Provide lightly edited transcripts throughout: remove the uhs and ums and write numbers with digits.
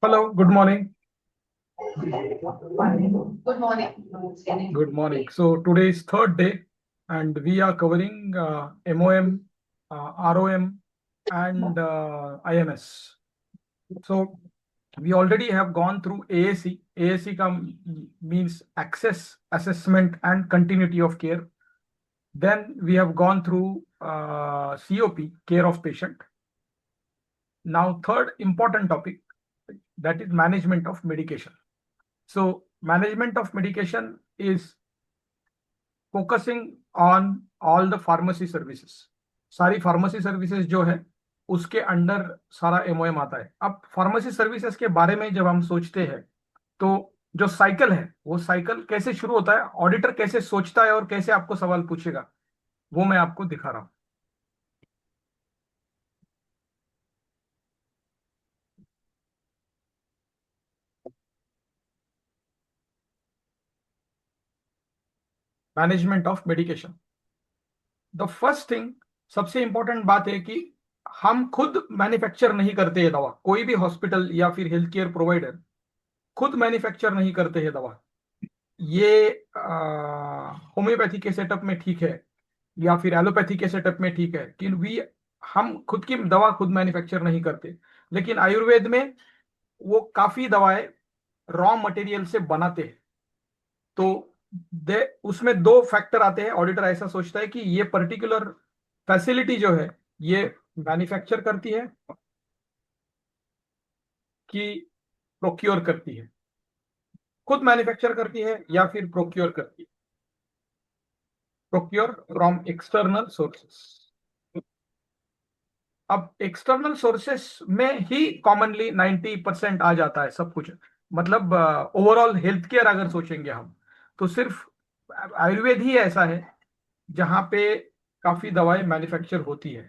Hello, good morning. Good morning. Good morning. So today is third day, and we are covering MOM, ROM, and IMS. So we already have gone through AAC. AAC means access, assessment, and continuity of care. Then we have gone through COP, care of patient. Now, third important topic, that is management of medication. So management of medication is focusing on all the pharmacy services. सारी pharmacy services जो है उसके under सारा MOM आता है. अब pharmacy services के बारे में जब हम सोचते हैं तो जो साइकिल है वो साइकिल कैसे शुरू होता है, ऑडिटर कैसे सोचता है और कैसे आपको सवाल पूछेगा, वो मैं आपको दिखा रहा हूं. Management of medication. The first thing, सबसे इंपॉर्टेंट बात है कि हम खुद मैन्युफैक्चर नहीं करते हैं दवा. कोई भी हॉस्पिटल या फिर हेल्थ केयर प्रोवाइडर खुद मैन्युफैक्चर नहीं करते हैं दवा. ये होम्योपैथी के सेटअप में ठीक है या फिर एलोपैथी के सेटअप में ठीक है कि हम खुद की दवा खुद मैन्युफैक्चर नहीं करते. लेकिन आयुर्वेद में वो काफी दवाएं रॉ मटेरियल से बनाते हैं. तो उसमें दो फैक्टर आते हैं. ऑडिटर ऐसा सोचता है कि ये पर्टिकुलर फैसिलिटी जो है ये मैन्युफैक्चर करती है कि प्रोक्योर करती है, खुद मैन्युफैक्चर करती है या फिर प्रोक्योर करती है. Procure from external sources. अब एक्सटर्नल सोर्सेस में ही कॉमनली 90% आ जाता है सब कुछ. मतलब ओवरऑल हेल्थ केयर अगर सोचेंगे हम तो सिर्फ आयुर्वेद ही ऐसा है जहां पे काफी दवाएं मैन्युफैक्चर होती है.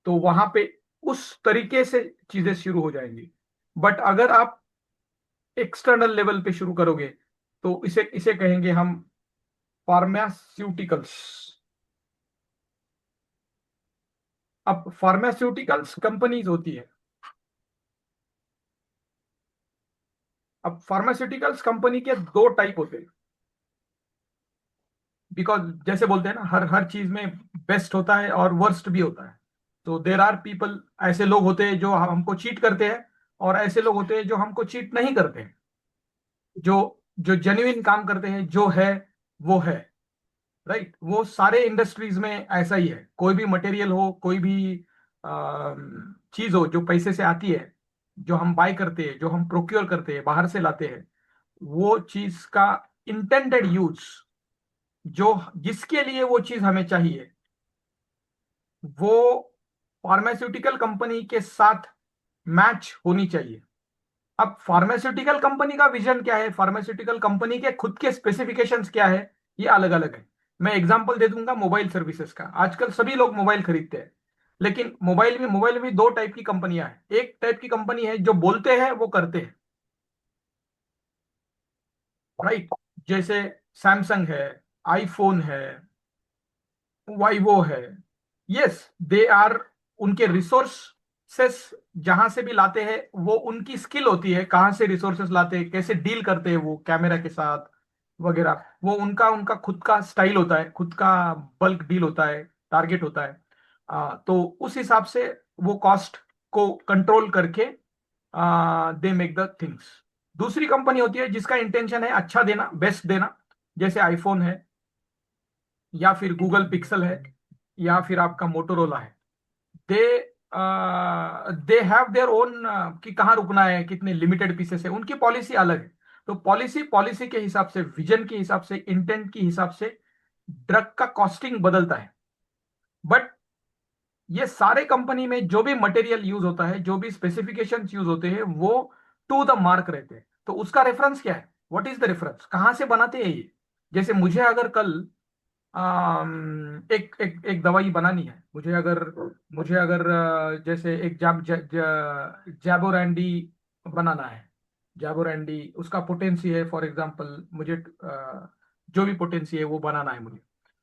तो वहां पे उस तरीके से चीजें शुरू हो जाएंगी. बट अगर आप एक्सटर्नल लेवल पे शुरू करोगे तो इसे इसे कहेंगे हम फार्मास्यूटिकल्स. अब फार्मास्यूटिकल्स कंपनीज होती है. अब फार्मास्यूटिकल्स कंपनी के दो टाइप होते हैं. बिकॉज जैसे बोलते हैं ना, हर हर चीज में बेस्ट होता है और वर्स्ट भी होता है. तो देर आर पीपल, ऐसे लोग होते हैं जो हमको चीट करते हैं और ऐसे लोग होते हैं जो हमको चीट नहीं करते हैं. जो जो जेन्युइन काम करते हैं जो है वो है. राइट. वो सारे इंडस्ट्रीज में ऐसा ही है. कोई भी मटेरियल हो, कोई भी चीज हो जो पैसे से आती है, जो हम बाय करते हैं, जो हम प्रोक्योर करते हैं, बाहर से लाते हैं, वो चीज का इंटेंडेड यूज, जो जिसके लिए वो चीज हमें चाहिए, वो फार्मास्यूटिकल कंपनी के साथ मैच होनी चाहिए. अब फार्मास्यूटिकल कंपनी का विजन क्या है, फार्मास्यूटिकल कंपनी के खुद के स्पेसिफिकेशंस क्या है, ये अलग अलग है. मैं एग्जांपल दे दूंगा मोबाइल सर्विसेज का. आजकल सभी लोग मोबाइल खरीदते हैं. लेकिन मोबाइल में दो टाइप की कंपनियां हैं. एक टाइप की कंपनी है जो बोलते हैं वो करते हैं. राइट. जैसे सैमसंग है, आईफोन है, वाइवो है. Yes, they are. उनके रिसोर्सेस जहां से भी लाते हैं वो उनकी स्किल होती है. कहां से रिसोर्सेस लाते हैं, कैसे डील करते हैं वो कैमरा के साथ वगैरह, वो उनका उनका खुद का स्टाइल होता है, खुद का बल्क डील होता है, टारगेट होता है. तो उस हिसाब से वो कॉस्ट को कंट्रोल करके दे मेक द थिंग्स. दूसरी कंपनी होती है जिसका इंटेंशन है अच्छा देना, बेस्ट देना. जैसे आईफोन है या फिर गूगल पिक्सल है या फिर आपका मोटोरोला है. दे दे हैव देयर ओन कि कहाँ रुकना है, कितने लिमिटेड पीसेस है, उनकी पॉलिसी अलग है. तो पॉलिसी पॉलिसी के हिसाब से, विजन के हिसाब से, इंटेंट के हिसाब से ड्रग का कॉस्टिंग बदलता है. बट ये सारे कंपनी में जो भी मटेरियल यूज होता है, जो भी स्पेसिफिकेशंस यूज होते हैं, वो टू द मार्क रहते हैं. तो उसका रेफरेंस क्या है, व्हाट इज द रेफरेंस, कहां से बनाते हैं ये. जैसे मुझे अगर कल एक एक एक दवाई बनानी है, मुझे अगर जैसे एक जैबोरैंडी बनाना है. जैबोरैंडी, उसका पोटेंसी है फॉर एग्जांपल, मुझे जो भी पोटेंसी है वो बनाना है मुझे.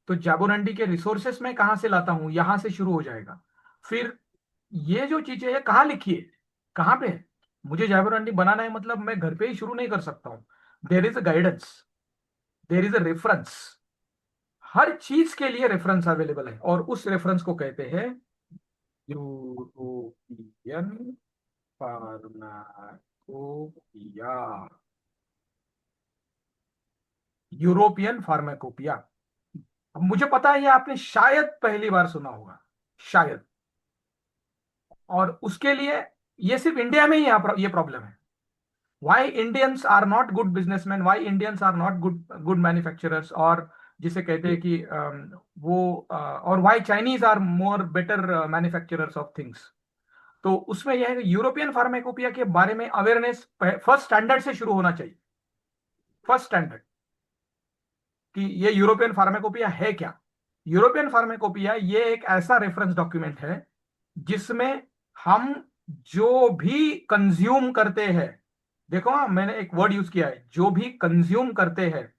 तो जाबोरंडी के रिसोर्सेस मैं कहाँ से लाता हूँ, यहां से शुरू हो जाएगा। फिर ये जो चीजें है कहाँ लिखी है, कहाँ पे है। मुझे जाबोरंडी बनाना है मतलब मैं घर पे ही शुरू नहीं कर सकता हूँ। There is a guidance, there is a reference. हर चीज के लिए रेफरेंस अवेलेबल है, और उस रेफरेंस को कहते हैं यूरोपियन फार्माकोपिया। European pharmacopoeia. अब मुझे पता है ये आपने शायद पहली बार सुना होगा, शायद। और उसके लिए ये सिर्फ इंडिया में ही ये प्रॉब्लम है। Why Indians are not good businessman, why Indians are not good good manufacturers, और जिसे कहते हैं कि और why Chinese are more better manufacturers of things. तो उसमें यह है कि यूरोपियन फार्माकोपिया के बारे में अवेयरनेस फर्स्ट स्टैंडर्ड से शुरू होना चाहिए। फर्स्ट स्टैंडर्ड कि ये यूरोपियन फार्माकोपिया है क्या। यूरोपियन फार्माकोपिया ये एक ऐसा रेफरेंस डॉक्यूमेंट है जिसमें हम जो भी कंज्यूम करते हैं, देखो हाँ, मैंने एक वर्ड यूज किया है, जो भी कंज्यूम करते हैं,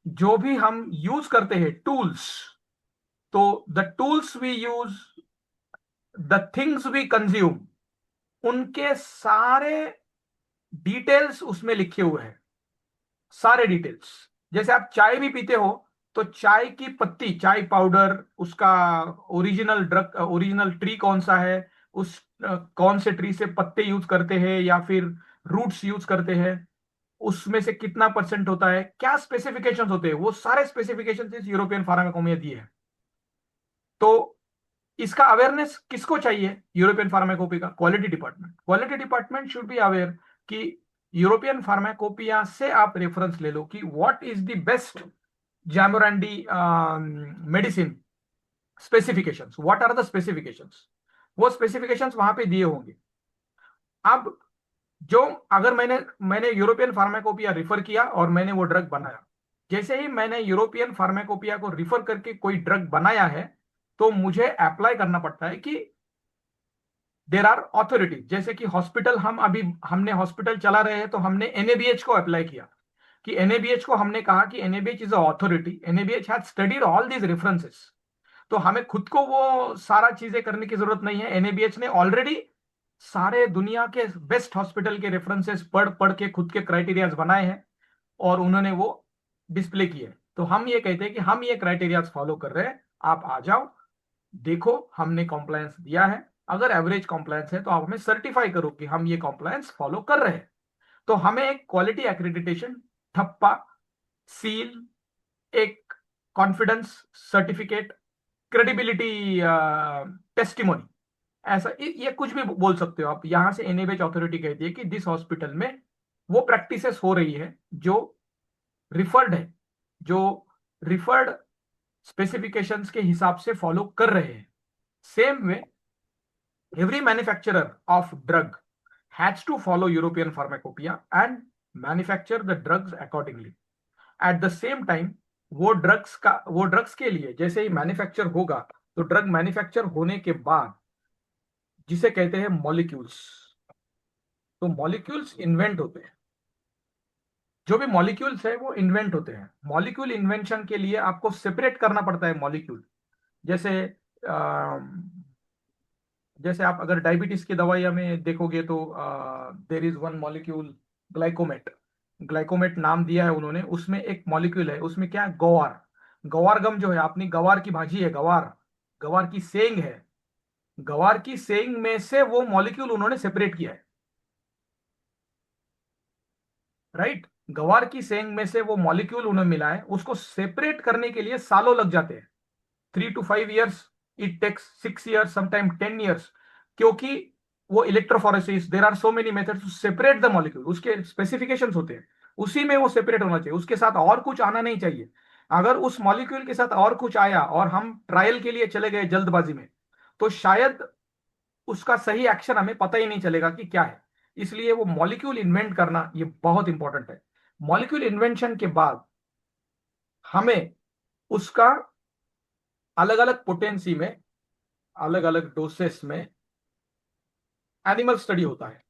जो भी हम यूज करते हैं टूल्स, तो the tools we use, the things we consume, उनके सारे डिटेल्स उसमें लिखे हुए हैं। सारे डिटेल्स। जैसे आप चाय भी पीते हो, तो चाय की पत्ती, चाय पाउडर, उसका ओरिजिनल ड्रग, ओरिजिनल ट्री कौन सा है, उस कौन से ट्री से पत्ते यूज करते हैं या फिर रूट्स यूज करते हैं, उसमें से कितना परसेंट होता है, क्या स्पेसिफिकेशंस होते हैं, वो सारे स्पेसिफिकेशंस इस यूरोपियन फार्माकोपिया में दिए हैं। तो इसका अवेयरनेस किसको चाहिए यूरोपियन फार्माकोपी का? Quality department. Quality department should be aware कि यूरोपियन फार्माकोपिया से आप रेफरेंस ले लो कि व्हाट इज द बेस्ट जैमोरैंडी medicine specifications, what are the specifications. वो स्पेसिफिकेशंस वहां पे दिए होंगे। अब जो, अगर मैंने मैंने यूरोपियन फार्माकोपिया रिफर किया और मैंने वो ड्रग बनाया, जैसे ही मैंने यूरोपियन फार्माकोपिया को रिफर करके कोई ड्रग बनाया है, तो मुझे अप्लाई करना पड़ता है कि देर आर ऑथोरिटी। जैसे कि हॉस्पिटल, हमने हॉस्पिटल चला रहे हैं, तो हमने एनएबीएच को अप्लाई किया, कि एनएबीएच को हमने कहा कि NABH is a authority, NABH has studied all these references. तो हमें खुद को वो सारा चीजें करने की जरूरत नहीं है। एनएबीएच ने ऑलरेडी सारे दुनिया के बेस्ट हॉस्पिटल के रेफरेंसेस पढ़ पढ़ के खुद के क्राइटेरियाज बनाए हैं, और उन्होंने वो डिस्प्ले किए। तो हम ये कहते हैं कि हम ये क्राइटेरियाज फॉलो कर रहे हैं, आप आ जाओ, देखो हमने कॉम्प्लायंस दिया है। अगर एवरेज कॉम्प्लायंस है तो आप हमें सर्टिफाई करो कि हम ये कॉम्प्लायंस फॉलो कर रहे हैं। तो हमें एक क्वालिटी एक्रेडिटेशन, ठप्पा, सील, एक कॉन्फिडेंस सर्टिफिकेट, क्रेडिबिलिटी टेस्टिमोनी, ऐसा ये कुछ भी बोल सकते हो आप। यहां से एनएबीएच अथॉरिटी कहती है कि दिस हॉस्पिटल में वो प्रैक्टिसेस हो रही है जो रिफर्ड है, जो रिफर्ड स्पेसिफिकेशंस के हिसाब से फॉलो कर रहे हैं। Same way every manufacturer of drug has to follow European pharmacopoeia and manufacture the drugs accordingly. At the same time, वो ड्रग्स के लिए जैसे ही मैन्युफैक्चर होगा, तो ड्रग मैन्युफैक्चर होने के बाद जिसे कहते हैं मॉलिक्यूल्स, तो मॉलिक्यूल्स इन्वेंट होते हैं। जो भी मॉलिक्यूल्स है वो इन्वेंट होते हैं। मॉलिक्यूल इन्वेंशन के लिए आपको सेपरेट करना पड़ता है मॉलिक्यूल। जैसे जैसे आप अगर डायबिटीज की दवाइयां में देखोगे, तो there is one molecule, Glycomet. Glycomet नाम दिया है उन्होंने, उसमें एक मॉलिक्यूल है, उसमें क्या है, गवार। गवार गम जो है, अपनी गवार की भाजी है, गवार, गवार की सेंग है, गवार की सेंग में से वो मॉलिक्यूल उन्होंने सेपरेट किया है। राइट, गवार की सेंग में से वो मॉलिक्यूल उन्हें मिला है, उसको सेपरेट करने के लिए सालों लग जाते हैं, 3 to 5 years, it takes 6 years, sometime 10 years, क्योंकि वो electrophoresis, there are so many methods to separate the molecule, उसके स्पेसिफिकेशंस होते हैं, उसी में वो सेपरेट होना चाहिए, उसके साथ और कुछ आना नहीं चाहिए। अगर उस मॉलिक्यूल के साथ और कुछ आया और हम ट्रायल के लिए चले गए जल्दबाजी में, तो शायद उसका सही एक्शन हमें पता ही नहीं चलेगा कि क्या है। इसलिए वो मॉलिक्यूल इन्वेंट करना ये बहुत इंपॉर्टेंट है। मॉलिक्यूल इन्वेंशन के बाद हमें उसका अलग अलग पोटेंसी में, अलग अलग डोसेस में एनिमल स्टडी होता है।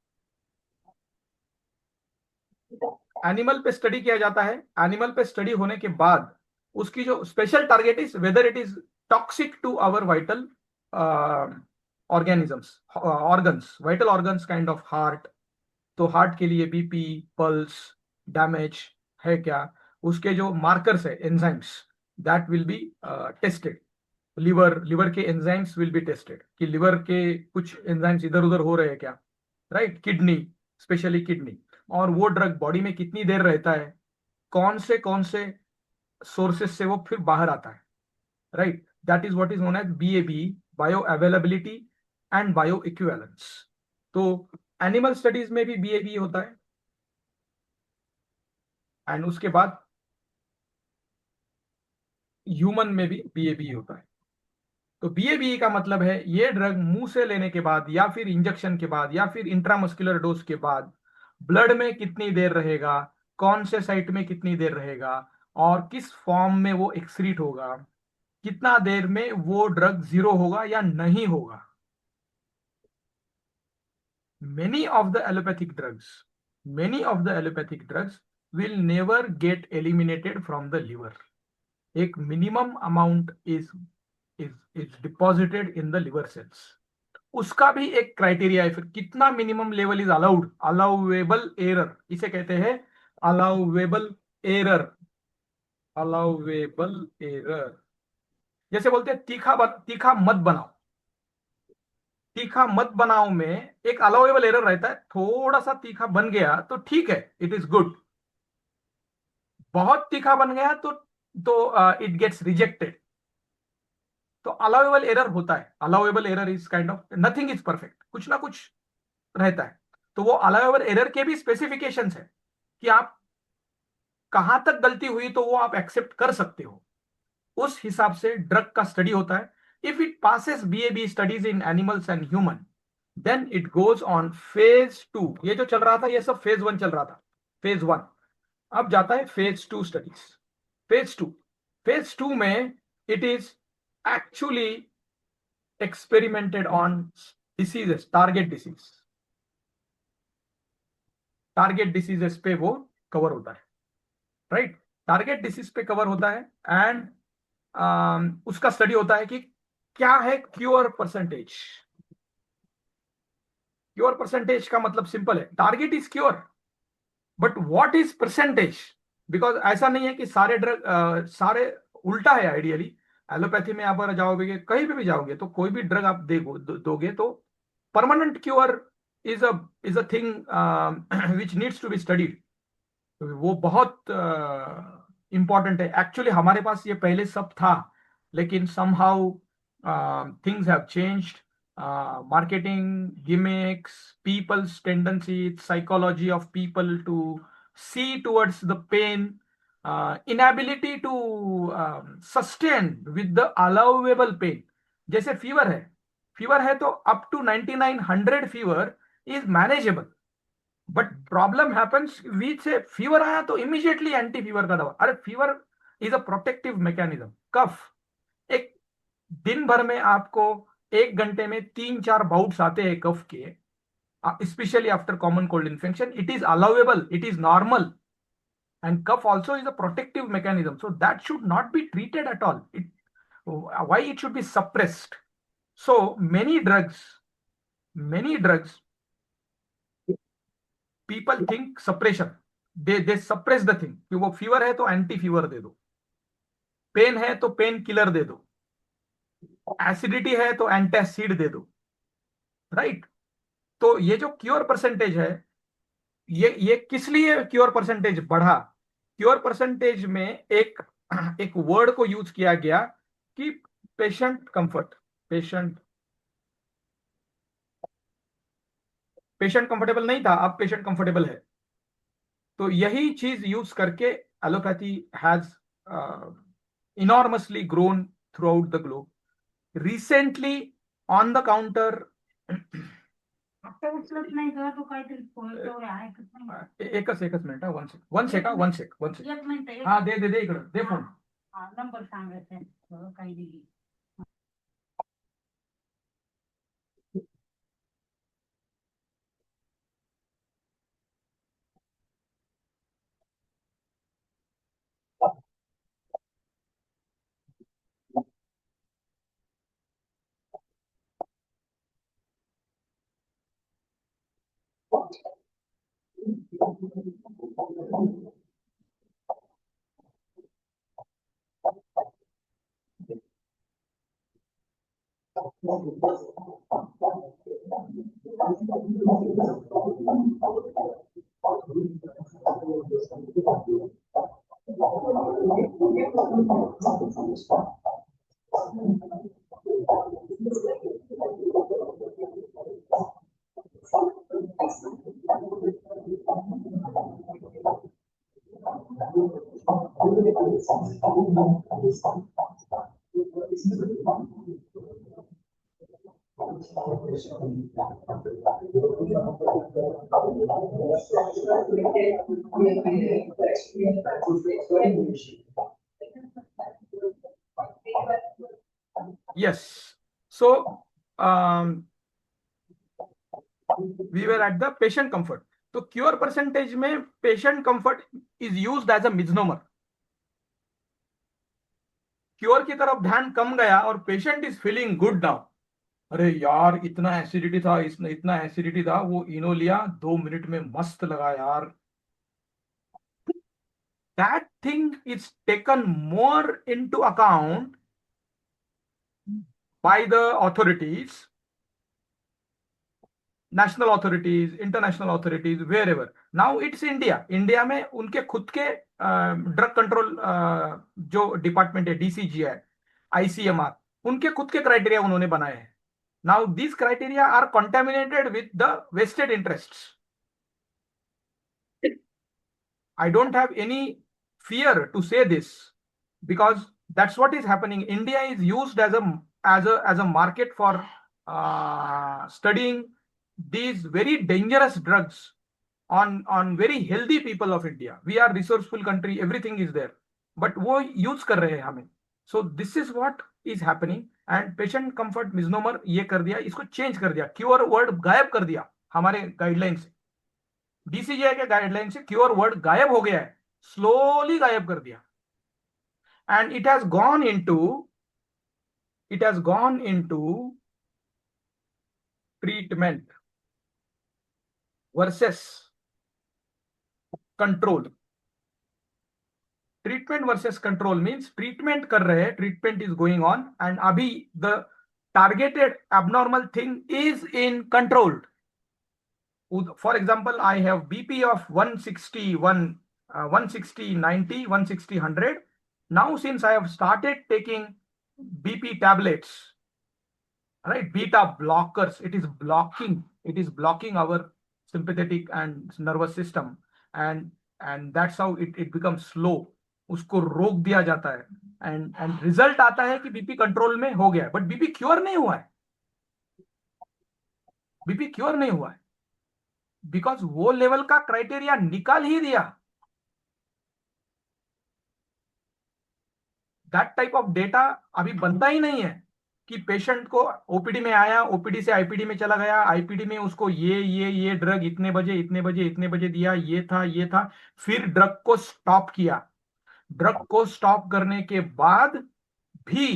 एनिमल पे स्टडी किया जाता है। एनिमल पे स्टडी होने के बाद उसकी जो special target is whether it is toxic to our vital organisms, organs, vital organs kind of heart. तो हार्ट के लिए बीपी, पल्स डैमेज है क्या, उसके जो मार्कर्स है enzymes, that will be tested. Liver के एंजाइम्स विल बी टेस्टेड कि लिवर के कुछ एंजाइम्स इधर उधर हो रहे हैं क्या, राइट। किडनी, स्पेशली किडनी, और वो ड्रग बॉडी में कितनी देर रहता है, कौन से सोर्सेस से वो फिर बाहर आता है, right. That is what is known as BAB, bioavailability and bioequivalence. तो एनिमल स्टडीज में भी बीएबी होता है, एंड उसके बाद ह्यूमन में भी बीएबी होता है। तो बीएबी का मतलब है ये ड्रग मुंह से लेने के बाद या फिर इंजेक्शन के बाद या फिर इंट्रामस्कुलर डोज के बाद ब्लड में कितनी देर रहेगा, कौन से साइट में कितनी देर रहेगा, और किस फॉर्म में वो एक्सक्रीट होगा, कितना देर में वो ड्रग जीरो होगा या नहीं होगा। many of the allopathic drugs many of the allopathic drugs will never get eliminated from the liver. एक minimum amount is deposited in the liver cells. उसका भी एक क्राइटेरिया है, फिर कितना minimum level is allowed, allowable error इसे कहते हैं, अलाउेबल एरर, अलाउेबल एरर। जैसे बोलते हैं तीखा मत बनाओ, तीखा मत बनाओ में एक अलाउेबल एरर रहता है, थोड़ा सा तीखा बन गया तो ठीक है, इट इज गुड। बहुत तीखा बन गया तो इट गेट्स रिजेक्टेड। तो अलाउेबल एरर होता है, allowable error is kind of, nothing is perfect, कुछ ना कुछ रहता है। तो वो अलाउेबल एरर के भी स्पेसिफिकेशंस है कि आप कहां तक गलती हुई तो वो आप एक्सेप्ट कर सकते हो, उस हिसाब से ड्रग का स्टडी होता है। If it passes BAB studies in animals and human, then it goes on phase 2। ये जो चल रहा था ये सब फेज 1 चल रहा था, फेज 1। अब जाता है फेज 2 स्टडीज। फेज 2, फेज 2 में it is actually experimented on diseases, target diseases पे वो कवर होता है, राइट। टारगेट डिसीज पे कवर होता है, एंड उसका स्टडी होता है कि क्या है क्योर परसेंटेज। क्योर परसेंटेज का मतलब सिंपल है, target is cure, but what is percentage. Because ऐसा नहीं है कि सारे ड्रग, सारे उल्टा है आइडियली। एलोपैथी में आप अगर जाओगे, कहीं पे भी जाओगे, तो कोई भी ड्रग आप दोगे तो permanent cure is a thing which needs to be studied. वो बहुत इंपॉर्टेंट है। एक्चुअली हमारे पास ये पहले सब था, लेकिन somehow things have changed. Marketing, gimmicks, peoples tendency, psychology of people to see towards the pain, inability to sustain with the allowable pain. जैसे फीवर है तो up to 9900 fever is manageable. But problem happens which से fever आया तो immediately anti fever का दवा। अरे fever is a protective mechanism. Cough, एक दिन भर में आपको 1 घंटे में 3-4 बाउट्स आते हैं कफ के, specially after common cold infection, it is allowable, it is normal, and cough also is a protective mechanism, so that should not be treated at all. Why it should be suppressed? So many drugs people think suppression, they suppress the thing कि वो fever है तो anti fever दे दो, pen है तो pain killer दे दो, acidity है तो एंटासिड दे दो, राइट। तो ये जो क्योर परसेंटेज है, ये किस लिए क्योर परसेंटेज बढ़ा। क्योर परसेंटेज में एक एक वर्ड को यूज किया गया कि patient comfort, patient patient comfortable नहीं था, अब पेशेंट कंफर्टेबल है। तो यही चीज यूज करके allopathy has enormously grown throughout the globe. Recently, on the counter, आता उचलत नाही का तो काहीतरी तो आहे का नाही? एकच मिनिट, वन सेक एक मिनिट हा दे इकडं दे फोन. नंबर सांगायचा आहे, काही दिली. Yes. So we were at the patient comfort. तो क्योर परसेंटेज में patient comfort is used as a misnomer. Cure की तरफ ध्यान कम गया और patient is feeling good now. अरे यार इतना एसिडिटी था, इतना एसिडिटी था, वो इनो लिया 2 मिनट में मस्त लगा यार. That thing is taken more into account by the authorities, national authorities, international authorities, wherever. Now it's India. India में उनके खुद के ड्रग कंट्रोल जो डिपार्टमेंट है, DCGI, ICMR, उनके खुद के क्राइटेरिया उन्होंने बनाए हैं. Now these criteria are contaminated with the vested interests. I don't have any fear to say this because that's what is happening. India is used as a market for studying these very dangerous drugs on very healthy people of India. We are resourceful country, everything is there, but वो use कर रहे हैं हमें. So this is what is happening and patient comfort misnomer ये कर दिया, इसको change कर दिया, क्योर वर्ड गायब कर दिया हमारे गाइडलाइन से. DCGI के गाइडलाइन से क्योर वर्ड गायब हो गया है, स्लोली गायब कर दिया. And it has gone into treatment versus control. Treatment versus control means treatment कर रहे हैं, treatment is going on and अभी the targeted abnormal thing is in controlled. For example, I have BP of 160, 90, 160, 100. Now, since I have started taking BP tablets, right, beta blockers, it is blocking our sympathetic and nervous system, and that's how it becomes slow. उसको रोक दिया जाता है and result आता है कि BP control में हो गया, but BP क्योर नहीं हुआ है. BP क्योर नहीं हुआ है बिकॉज वो लेवल का क्राइटेरिया निकाल ही दिया. दैट टाइप ऑफ डेटा अभी बनता ही नहीं है कि पेशेंट को ओपीडी में आया, ओपीडी से आईपीडी में चला गया, आईपीडी में उसको ये ड्रग इतने बजे दिया, ये था, फिर ड्रग को स्टॉप किया. ड्रग को स्टॉप करने के बाद भी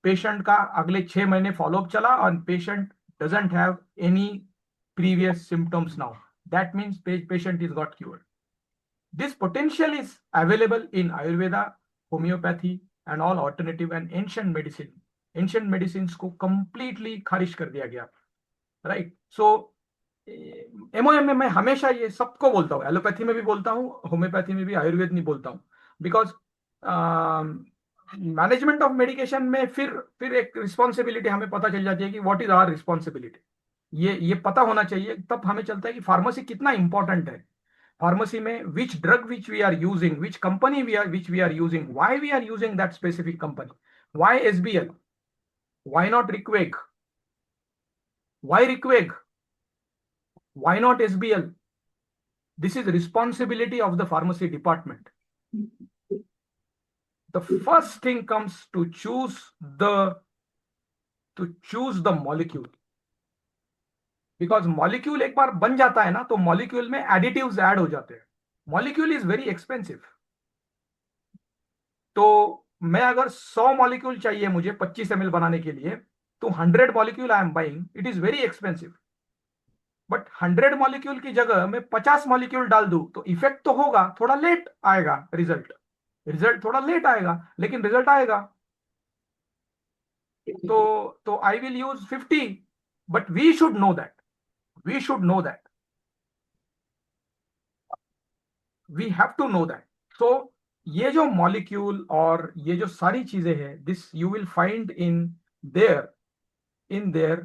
पेशेंट का अगले 6 महीने फॉलोअप चला और patient doesn't have any previous symptoms now. That means patient is got cured. This potential is available in Ayurveda, homeopathy and all alternative and ancient medicine. Ancient medicines को completely खारिज कर दिया गया. Right? So MOM में मैं हमेशा ये सबको बोलता हूँ, एलोपैथी में भी बोलता हूँ, होम्योपैथी में भी, आयुर्वेद नहीं बोलता हूँ, बिकॉज मैनेजमेंट ऑफ मेडिकेशन में फिर एक रिस्पॉन्सिबिलिटी हमें पता चल जाती है कि व्हाट इज आवर रिस्पॉन्सिबिलिटी. ये पता होना चाहिए, तब हमें चलता है कि फार्मेसी कितना इंपॉर्टेंट है. फार्मेसी में which drug which we are using, which company which we are using, why we are using that specific company, why SBL, why not Reckeweg, why Reckeweg, why not SBL. This is responsibility of the pharmacy department. The first thing comes to choose the molecule. Because molecule एक बार बन जाता है ना, तो molecule में additives add हो जाते हैं. Molecule is very expensive. तो मैं अगर 100 मॉलिक्यूल चाहिए मुझे 25 ml बनाने के लिए, तो 100 molecule I am buying, it is very expensive. But 100 molecule की जगह मैं 50 मॉलिक्यूल डाल दूं तो इफेक्ट तो होगा, थोड़ा लेट आएगा रिजल्ट, रिजल्ट थोड़ा लेट आएगा लेकिन रिजल्ट आएगा। तो I will use 50, but we should know that, we should know that, we have to know that. So ये जो मॉलिक्यूल और ये जो सारी चीजें हैं, this you will find there in their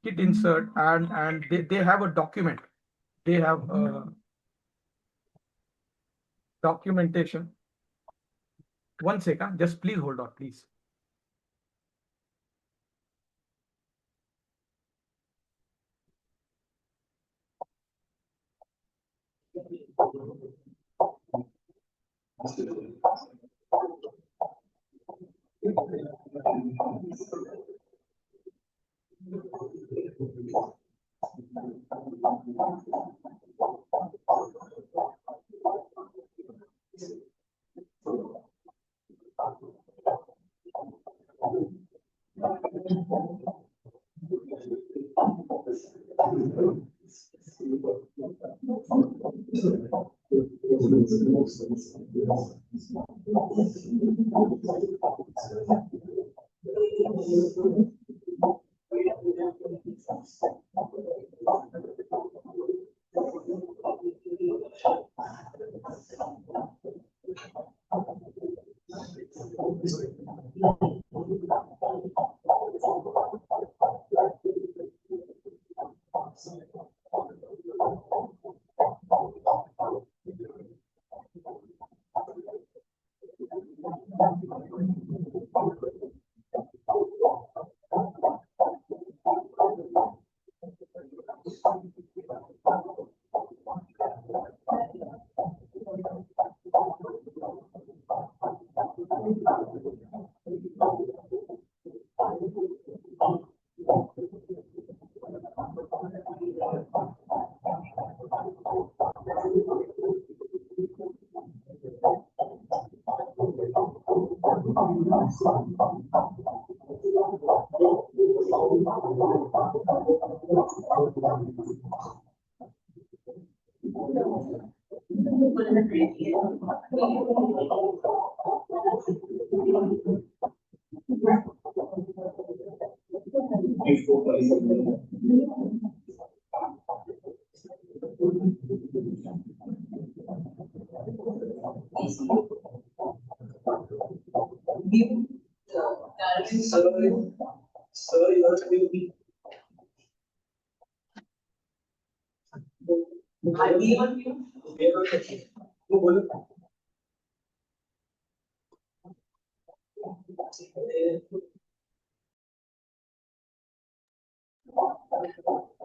kit insert, and they have a document, they have documentation. One second, just please hold on, please.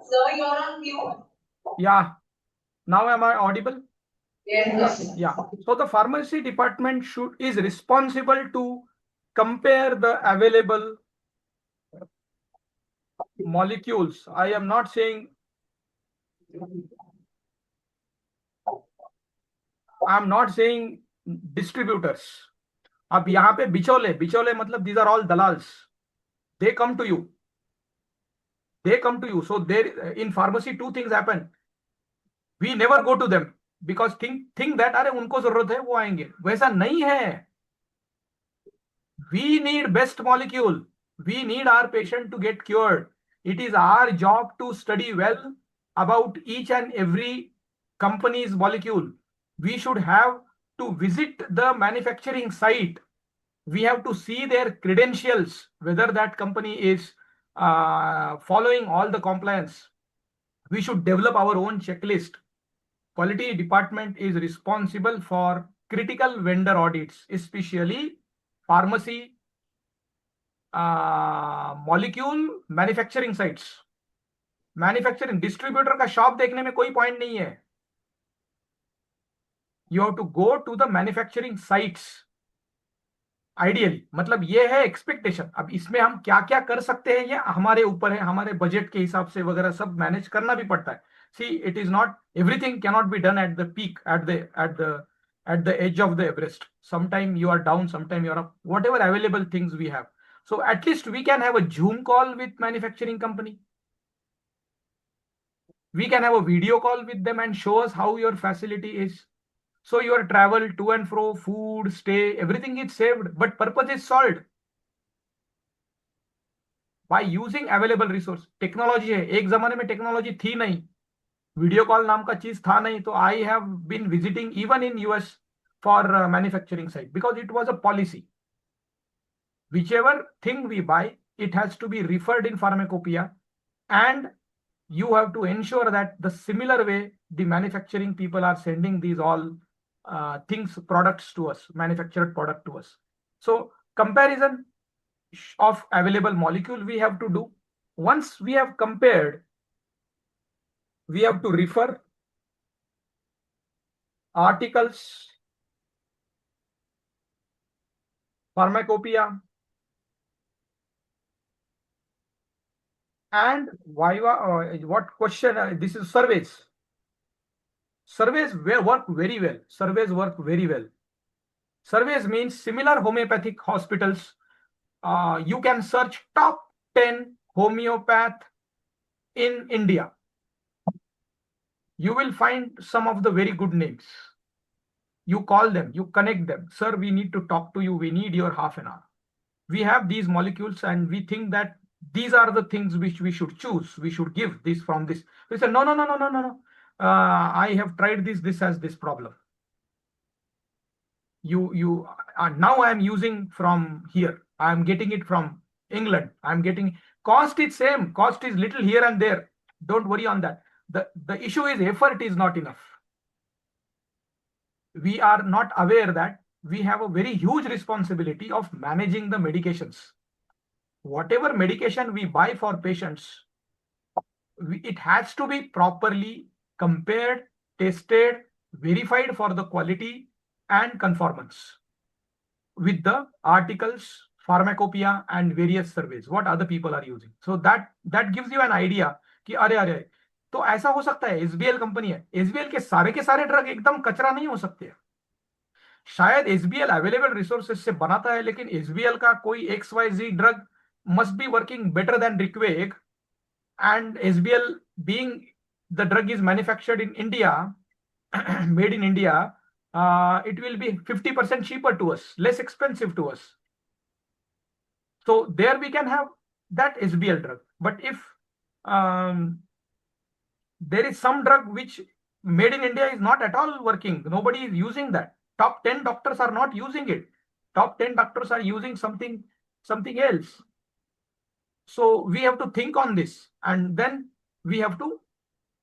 Sir, you're on mute. Yeah, now am I audible? Yes, sir. Yeah. So the pharmacy department is responsible to compare the available molecules. I am not saying, I am not saying distributors. अब यहाँ पे बिचौले, बिचौले मतलब these are all dalals. They come to you. They come to you. So there in pharmacy, two things happen. We never go to them because think that अरे उनको जरूरत है वो आएंगे, वैसा नहीं है. We need best molecule. We need our patient to get cured. It is our job to study well about each and every company's molecule. We should have to visit the manufacturing site. We have to see their credentials, whether that company is following all the compliance. We should develop our own checklist. Quality department is responsible for critical vendor audits, especially pharmacy, molecule manufacturing sites. Manufacturing distributor का shop देखने में कोई point नहीं है. You have to go to the manufacturing sites ideally. मतलब ये है expectation. अब इसमें हम क्या क्या कर सकते हैं ये हमारे ऊपर है, हमारे बजट के हिसाब से वगैरह सब मैनेज करना भी पड़ता है. See it is not everything cannot be done at the peak, at the edge of the Everest. Sometime you are down, sometime you are up, whatever available things we have. So at least we can have a Zoom call with manufacturing company. We can have a video call with them and show us how your facility is. So your travel to and fro, food, stay, everything is saved, but purpose is solved by using available resource. Technology है, एक जमाने में technology थी नहीं, video call नाम का चीज था नहीं, तो I have been visiting even in US for manufacturing site because it was a policy. Whichever thing we buy, it has to be referred in pharmacopoeia, and you have to ensure that the similar way the manufacturing people are sending these all things, products to us, manufactured product to us. So comparison of available molecule we have to do. Once we have compared, we have to refer articles, pharmacopoeia, and viva. What question? This is surveys. Surveys work very well. Surveys work very well. Surveys means similar homeopathic hospitals. You can search top 10 homeopath in India. You will find some of the very good names. You call them, you connect them. Sir, we need to talk to you. We need your half an hour. We have these molecules and we think that these are the things which we should choose. We should give this from this. We say, no, no, no, no, no, no, no. I have tried this. This has this problem. Now I am using from here. I am getting it from England. I am getting cost is same. Cost is little here and there. Don't worry on that. The issue is effort is not enough. We are not aware that we have a very huge responsibility of managing the medications. Whatever medication we buy for patients, it has to be properly compared, tested, verified for the quality and conformance with the articles, pharmacopoeia, and various surveys what other people are using. So that gives you an idea कि अरे तो ऐसा हो सकता है. SBL company है, SBL के सारे ड्रग एकदम कचरा नहीं हो सकते. शायद एसबीएल अवेलेबल रिसोर्सेज से बनाता है, लेकिन एसबीएल का कोई XYZ drug must be working better than Riqueg, and SBL being the drug is manufactured in India, made in India, it will be 50% cheaper to us, less expensive to us. So there we can have that SBL drug. But if there is some drug which made in India is not at all working, nobody is using that. Top 10 doctors are not using it. Top 10 doctors are using something else. So we have to think on this, and then we have to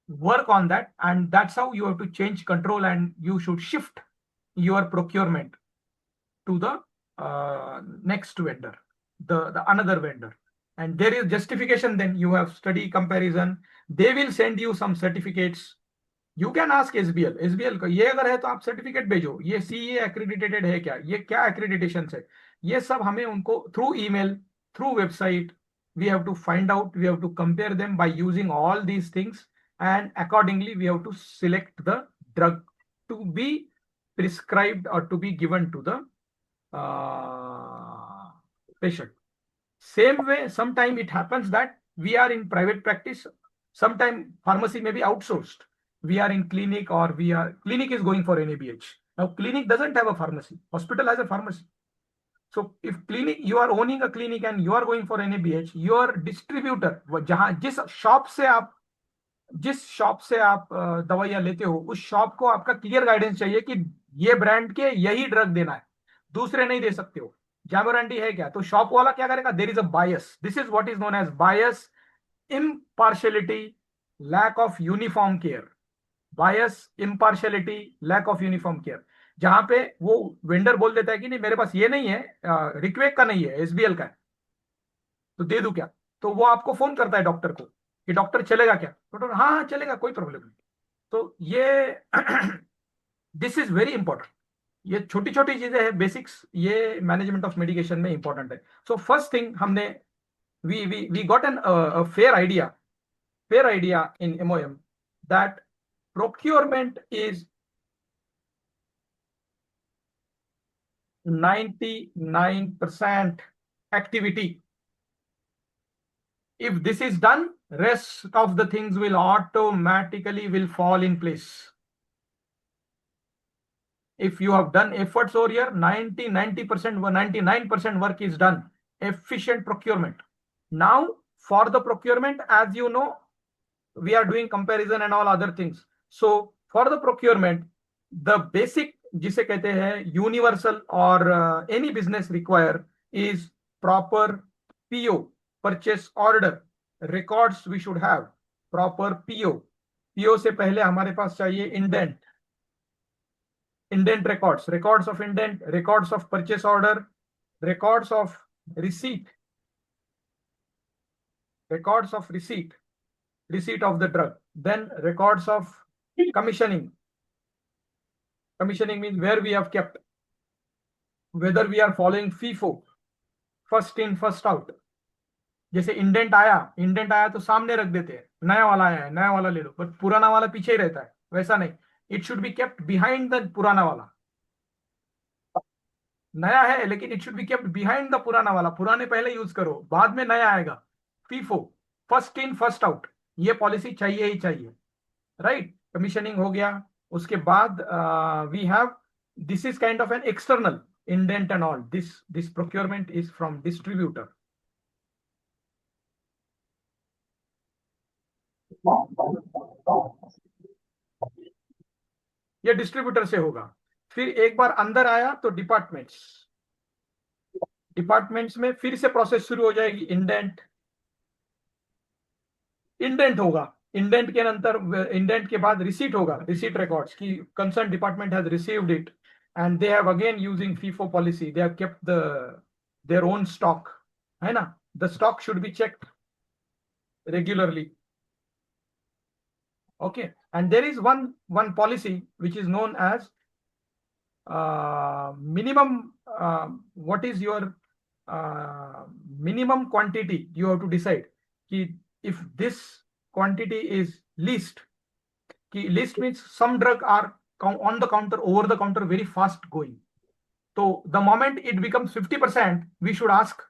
work on that, and that's how you have to change control, and you should shift your procurement to the next vendor, the another vendor. And there is justification. Then you have study comparison. They will send you some certificates. You can ask SBL का ये अगर है तो आप certificate भेजो, ये CA accredited है क्या, ये क्या accreditations है, ये सब हमें उनको through email, through website, we have to find out. We have to compare them by using all these things, and accordingly we have to select the drug to be prescribed or to be given to the patient. Same way, sometime it happens that we are in private practice, sometime pharmacy may be outsourced. We are in clinic, or clinic is going for NABH. Now clinic doesn't have a pharmacy, hospital has a pharmacy. So if clinic, you are owning a clinic and you are going for NABH, your distributor, जिस shop से आप दवाइयां लेते हो, उस shop को आपका clear guidance चाहिए कि ये ब्रांड के यही ड्रग देना है, दूसरे नहीं दे सकते हो. जामोरांडी है क्या, तो शॉप वाला क्या करेगा, there is a bias. This is what is known as bias, impartiality, lack of uniform care. बायस, impartiality, lack of uniform care. जहां पे वो वेंडर बोल देता है कि नहीं मेरे पास ये नहीं है, रिक्वेक का नहीं है, एसबीएल का है, तो दे दूं क्या. तो वो आपको फोन करता है डॉक्टर को कि डॉक्टर चलेगा क्या, डॉक्टर हाँ चलेगा, कोई प्रॉब्लम नहीं. तो ये दिस इज वेरी इंपॉर्टेंट. ये छोटी छोटी चीजें हैं, बेसिक्स, ये मैनेजमेंट ऑफ मेडिकेशन में इंपॉर्टेंट है. सो फर्स्ट थिंग हमने we got a fair idea in MOM that procurement is 99% activity. If this is done, rest of the things will automatically will fall in place. If you have done efforts over here, 90% 99% work is done. Efficient procurement. Now for the procurement, as you know, we are doing comparison and all other things. So for the procurement, the basic जिसे कहते हैं universal or any business require is proper PO, purchase order, records we should have, proper PO. PO से पहले हमारे पास चाहिए indent, indent records, records of indent, records of purchase order, records of receipt, records of receipt, receipt of the drug, then records of commissioning. Commissioning means where we have kept, whether we are following FIFO, first in first out. जैसे indent आया तो सामने रख देते हैं, नया वाला आया है नया वाला ले लो, पर पुराना वाला पीछे ही रहता है, वैसा नहीं. It should be kept behind the पुराना वाला. नया है लेकिन it should be kept behind the पुराना वाला. पुराने पहले यूज करो, बाद में नया आएगा. FIFO, first in first out, ये पॉलिसी चाहिए ही चाहिए. राइट. कमीशनिंग हो गया. उसके बाद we have, this is kind of an external indent and all. This procurement is from distributor. ये डिस्ट्रीब्यूटर से होगा. फिर एक बार अंदर आया तो डिपार्टमेंट्स, डिपार्टमेंट्स में फिर से प्रोसेस शुरू हो जाएगी. इंडेंट, इंडेंट होगा. इंडेंट के अंतर, इंडेंट के बाद रिसीट होगा. रिसीट रिकॉर्ड्स की concern department has received it and they have again using FIFO policy, they have kept their own stock, है ना. The stock should be checked regularly. Okay, and there is one policy which is known as minimum. What is your minimum quantity? You have to decide कि if this quantity is least, कि least means some drug are on the counter, over the counter, very fast going. So the moment it becomes 50%, we should ask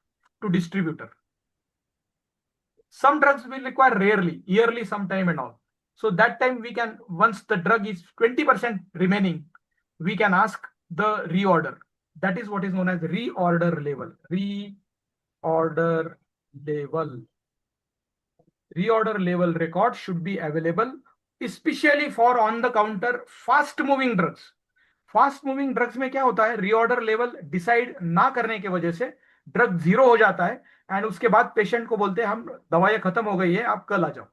to distributor. Some drugs will require rarely, yearly, sometime and all. So that time we can, once the drug is 20% remaining, we can ask the reorder. That is what is known as reorder level. Reorder level. Reorder level record should be available, especially for on the counter fast moving drugs. Fast moving drugs में क्या होता है, reorder level decide ना करने की वजह से drug zero हो जाता है एंड उसके बाद पेशेंट को बोलते हैं हम दवाइयां खत्म हो गई है, आप कल आ जाओ.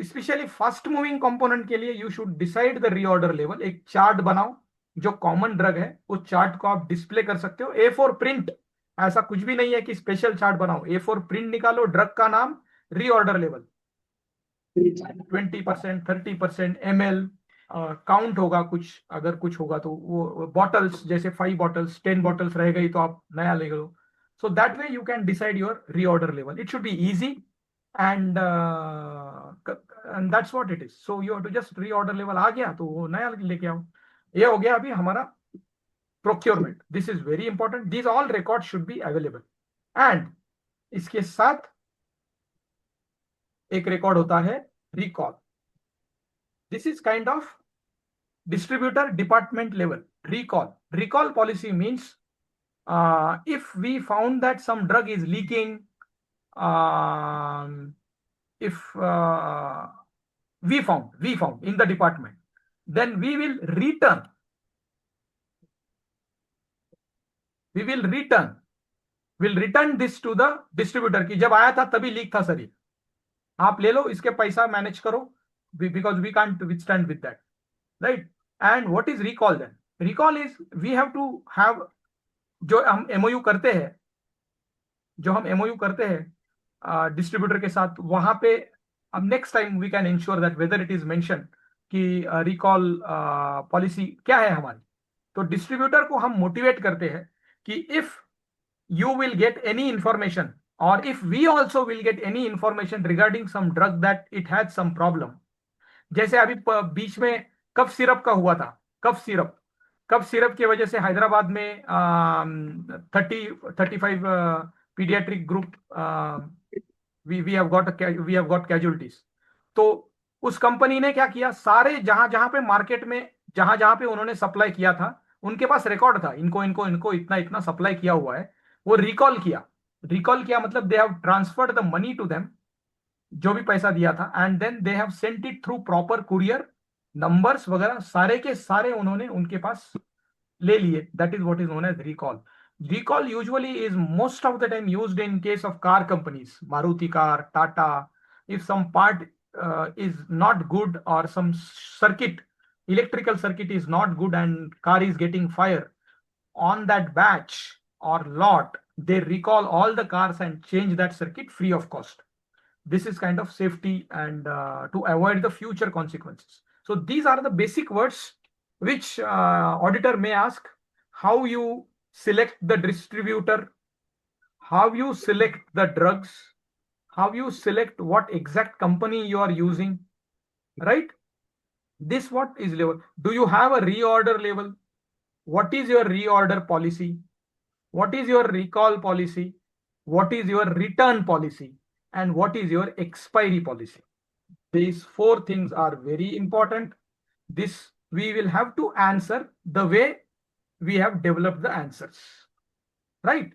स्पेशली फास्ट मूविंग कंपोनेंट के लिए you should decide the reorder level. एक चार्ट बनाओ, जो कॉमन ड्रग है उस चार्ट को आप डिस्प्ले कर सकते हो. A4 प्रिंट, ऐसा कुछ भी नहीं है कि स्पेशल चार्ट बनाओ. A4 प्रिंट निकालो, ड्रग का नाम, रीऑर्डर लेवल, 20%, 30% ml काउंट होगा. कुछ अगर कुछ होगा तो वो बॉटल्स, जैसे 5 बॉटल्स 10 बॉटल्स रह गई तो आप नया ले लो. So that way you can decide your reorder level. It should be easy and that's what it is. So you have to just reorder level आ गया तो वो नया लेके आओ. ये हो गया अभी हमारा procurement. This is very important. These all records should be available. And इसके साथ एक रिकॉर्ड होता है recall. This is kind of distributor department level recall. Recall policy means if we found that some drug is leaking, if we found in the department, then we will return this to the distributor कि जब आया था तभी leak था sir, ये आप ले लो, इसके पैसा मैनेज करो, because we can't withstand with that, right? And what is recall then? Recall is we have to have, जो हम MOU करते हैं डिस्ट्रीब्यूटर के साथ, वहां पे अब next time we can ensure that whether it is mention कि रिकॉल पॉलिसी क्या है हमारी. तो डिस्ट्रीब्यूटर को हम मोटिवेट करते हैं कि if you will get any information और if we also will get any information regarding some drug that it has some problem. जैसे अभी बीच में कफ सिरप का हुआ था. कफ सिरप की वजह से हैदराबाद में 35 paediatric group we have got casualties. तो उस कंपनी ने क्या किया, सारे जहां जहां पे मार्केट में, जहां जहां पे उन्होंने सप्लाई किया था, उनके पास रिकॉर्ड था, इनको इनको इनको इतना इतना सप्लाई किया हुआ है, वो रिकॉल किया। रिकॉल किया मतलब they have transferred the money to them, जो भी पैसा दिया था, and then they have sent it through proper courier, numbers वगैरह सारे के सारे उन्होंने उनके पास ले लिए। That is what is known as recall. Recall usually is most of the time used in case of car companies, Maruti car, Tata. If some part is not good, or some circuit, electrical circuit is not good and car is getting fire, on that batch or lot, they recall all the cars and change that circuit free of cost. This is kind of safety and to avoid the future consequences. So these are the basic words which auditor may ask: how you select the distributor, how you select the drugs, how you select what exact company you are using, right? This what is level. Do you have a reorder level? What is your reorder policy? What is your recall policy? What is your return policy? And what is your expiry policy? These four things are very important. This we will have to answer the way we have developed the answers, right?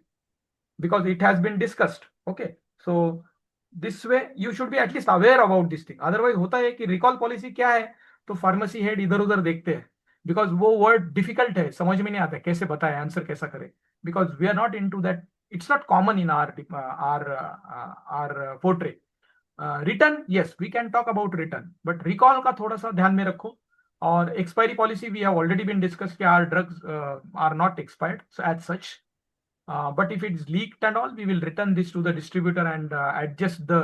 Because it has been discussed. Okay, so this way you should be at least aware about this thing. Otherwise होता है कि recall policy क्या है, तो pharmacy head इधर उधर देखते हैं, बिकॉज वो वर्ड डिफिकल्ट है, समझ में नहीं आता है कैसे बताए, आंसर कैसा करे, because we are not in to that, it's not common in our portray. Return, yes we can talk about return, but recall का थोड़ा सा ध्यान में रखो। और expiry policy we have already been discuss कि our drugs are not expired as such, but if it's leaked and all, we will return this to the distributor and adjust the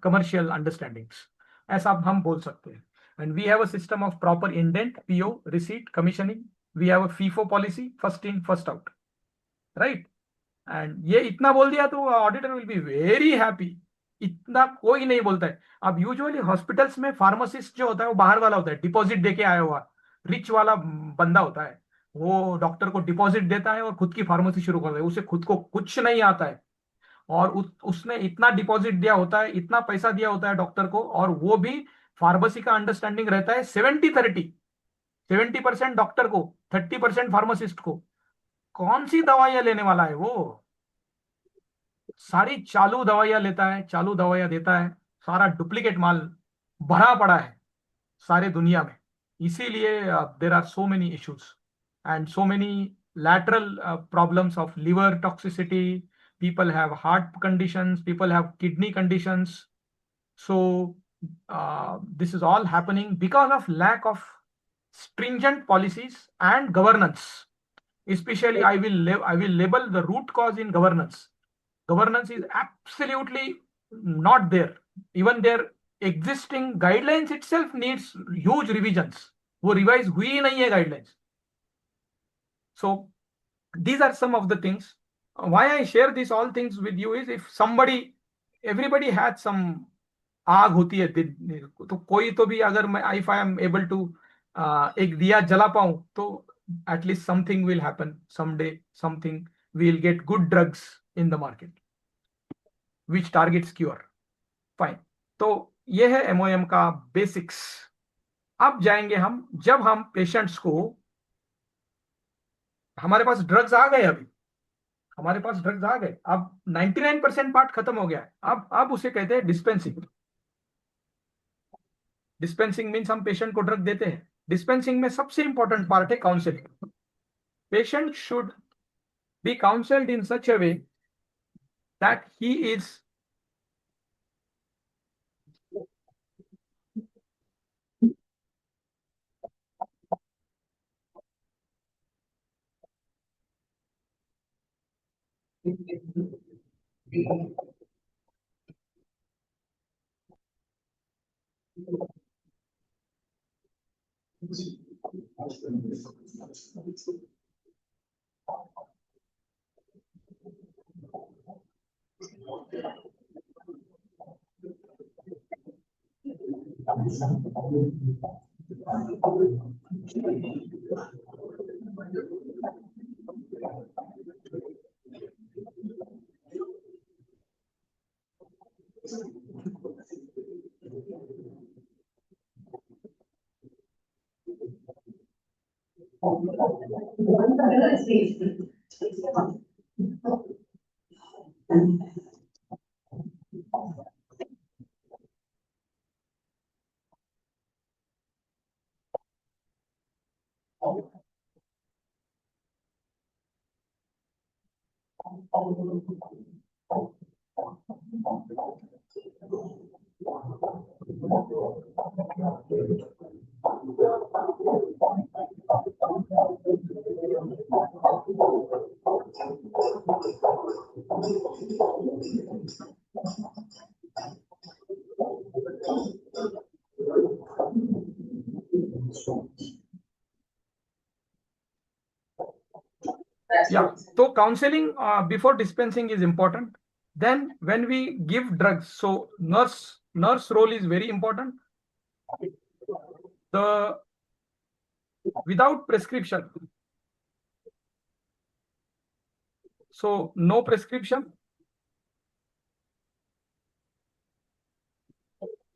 commercial understandings, ऐसा हम बोल सकते हैं। And we have a system of proper indent, PO, receipt, commissioning. We have a FIFO policy, first in, first out, right? And ये इतना बोल दिया तो auditor will be very happy. इतना कोई नहीं बोलता है। अब यूजुअली हॉस्पिटल्स में फार्मासिस्ट जो होता है वो बाहर वाला होता है, डिपॉजिट देके आया हुआ रिच वाला बंदा होता है। वो डॉक्टर को डिपॉजिट देता है और खुद की फार्मेसी शुरू करता है, उसे खुद को कुछ नहीं आता है। और उसने इतना डिपॉजिट दिया होता है, इतना पैसा दिया होता है डॉक्टर को, और वो भी फार्मेसी का अंडरस्टैंडिंग रहता है 70-30, 70% डॉक्टर को, 30% फार्मासिस्ट को। कौन सी दवाइयां लेने वाला है वो? सारी चालू दवाइयां लेता है, चालू दवाइयां देता है, सारा डुप्लीकेट माल भरा पड़ा है सारे दुनिया में। इसीलिए there are so many issues and so many lateral problems of liver toxicity. People have heart conditions, people have kidney conditions. So this is all happening because of lack of stringent policies and governance. Especially I will label the root cause in governance. Governance is absolutely not there. Even their existing guidelines itself needs huge revisions. वो revise हुई ही नहीं है guidelines. So these are some of the things. Why I share these all things with you is, if somebody, everybody had some आग होती है तो कोई तो भी, अगर मैं if I am able to एक दिया जला पाऊं, तो at least something will happen someday. Something, we will get good drugs in the market which targets cure. Fine. तो ये है एमओएम का बेसिक्स। अब जाएंगे हम, जब हम पेशेंट्स को, हमारे पास ड्रग्स आ गए, अभी हमारे पास ड्रग्स आ गए, अब 99% पार्ट खत्म हो गया है, अब उसे कहते हैं डिस्पेंसिंग। डिस्पेंसिंग मीन्स हम पेशेंट को ड्रग देते हैं। डिस्पेंसिंग में सबसे इंपॉर्टेंट पार्ट है counselling. Patient should be counselled in such a way that he is Yeah, so counseling before dispensing is important. Then when we give drugs, so nurse role is very important. The without prescription, so no prescription,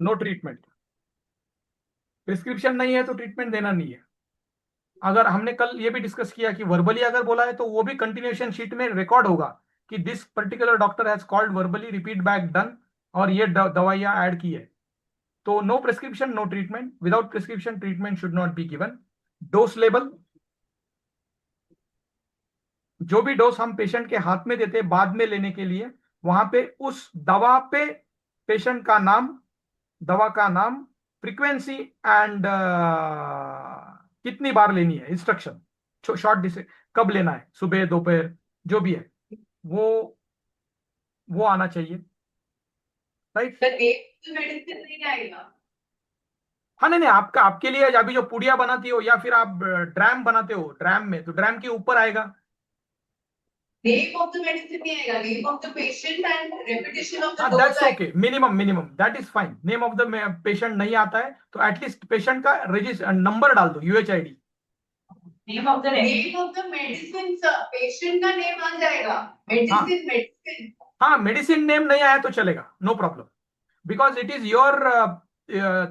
no treatment. Prescription नहीं है तो treatment देना नहीं है. अगर हमने कल ये भी डिस्कस किया कि वर्बली अगर बोला है तो वो भी कंटिन्यूएशन शीट में रिकॉर्ड होगा कि this particular doctor has called verbally, repeat back done, और ये दवाइयां ऐड की है. तो no prescription no treatment. Without prescription treatment should not be given. Dose level, जो भी डोज हम पेशेंट के हाथ में देते हैं बाद में लेने के लिए, वहां पे उस दवा पे पेशेंट का नाम, दवा का नाम, फ्रीक्वेंसी एंड कितनी बार लेनी है, इंस्ट्रक्शन, शॉर्ट डिसे कब लेना है, सुबह दोपहर जो भी है वो आना चाहिए. राइट. मेडिसिन नहीं आएगा. हाँ नहीं नहीं, आपका आपके लिए अभी जो पुड़िया बनाती हो या फिर आप ड्रैम बनाते हो, ड्रैम में तो ड्रैम के ऊपर आएगा. Name of the medicine नहीं आएगा, name of the patient and repetition of the dose. That's okay. Minimum that is fine. Name of the patient नहीं आता है तो एटलीस्ट पेशेंट का रजिस्टर नंबर डाल दो, UHID. Name of the medicine, patient का name आ जाएगा. Medicine. हाँ, मेडिसिन नेम नहीं आया तो चलेगा, no problem, because it is your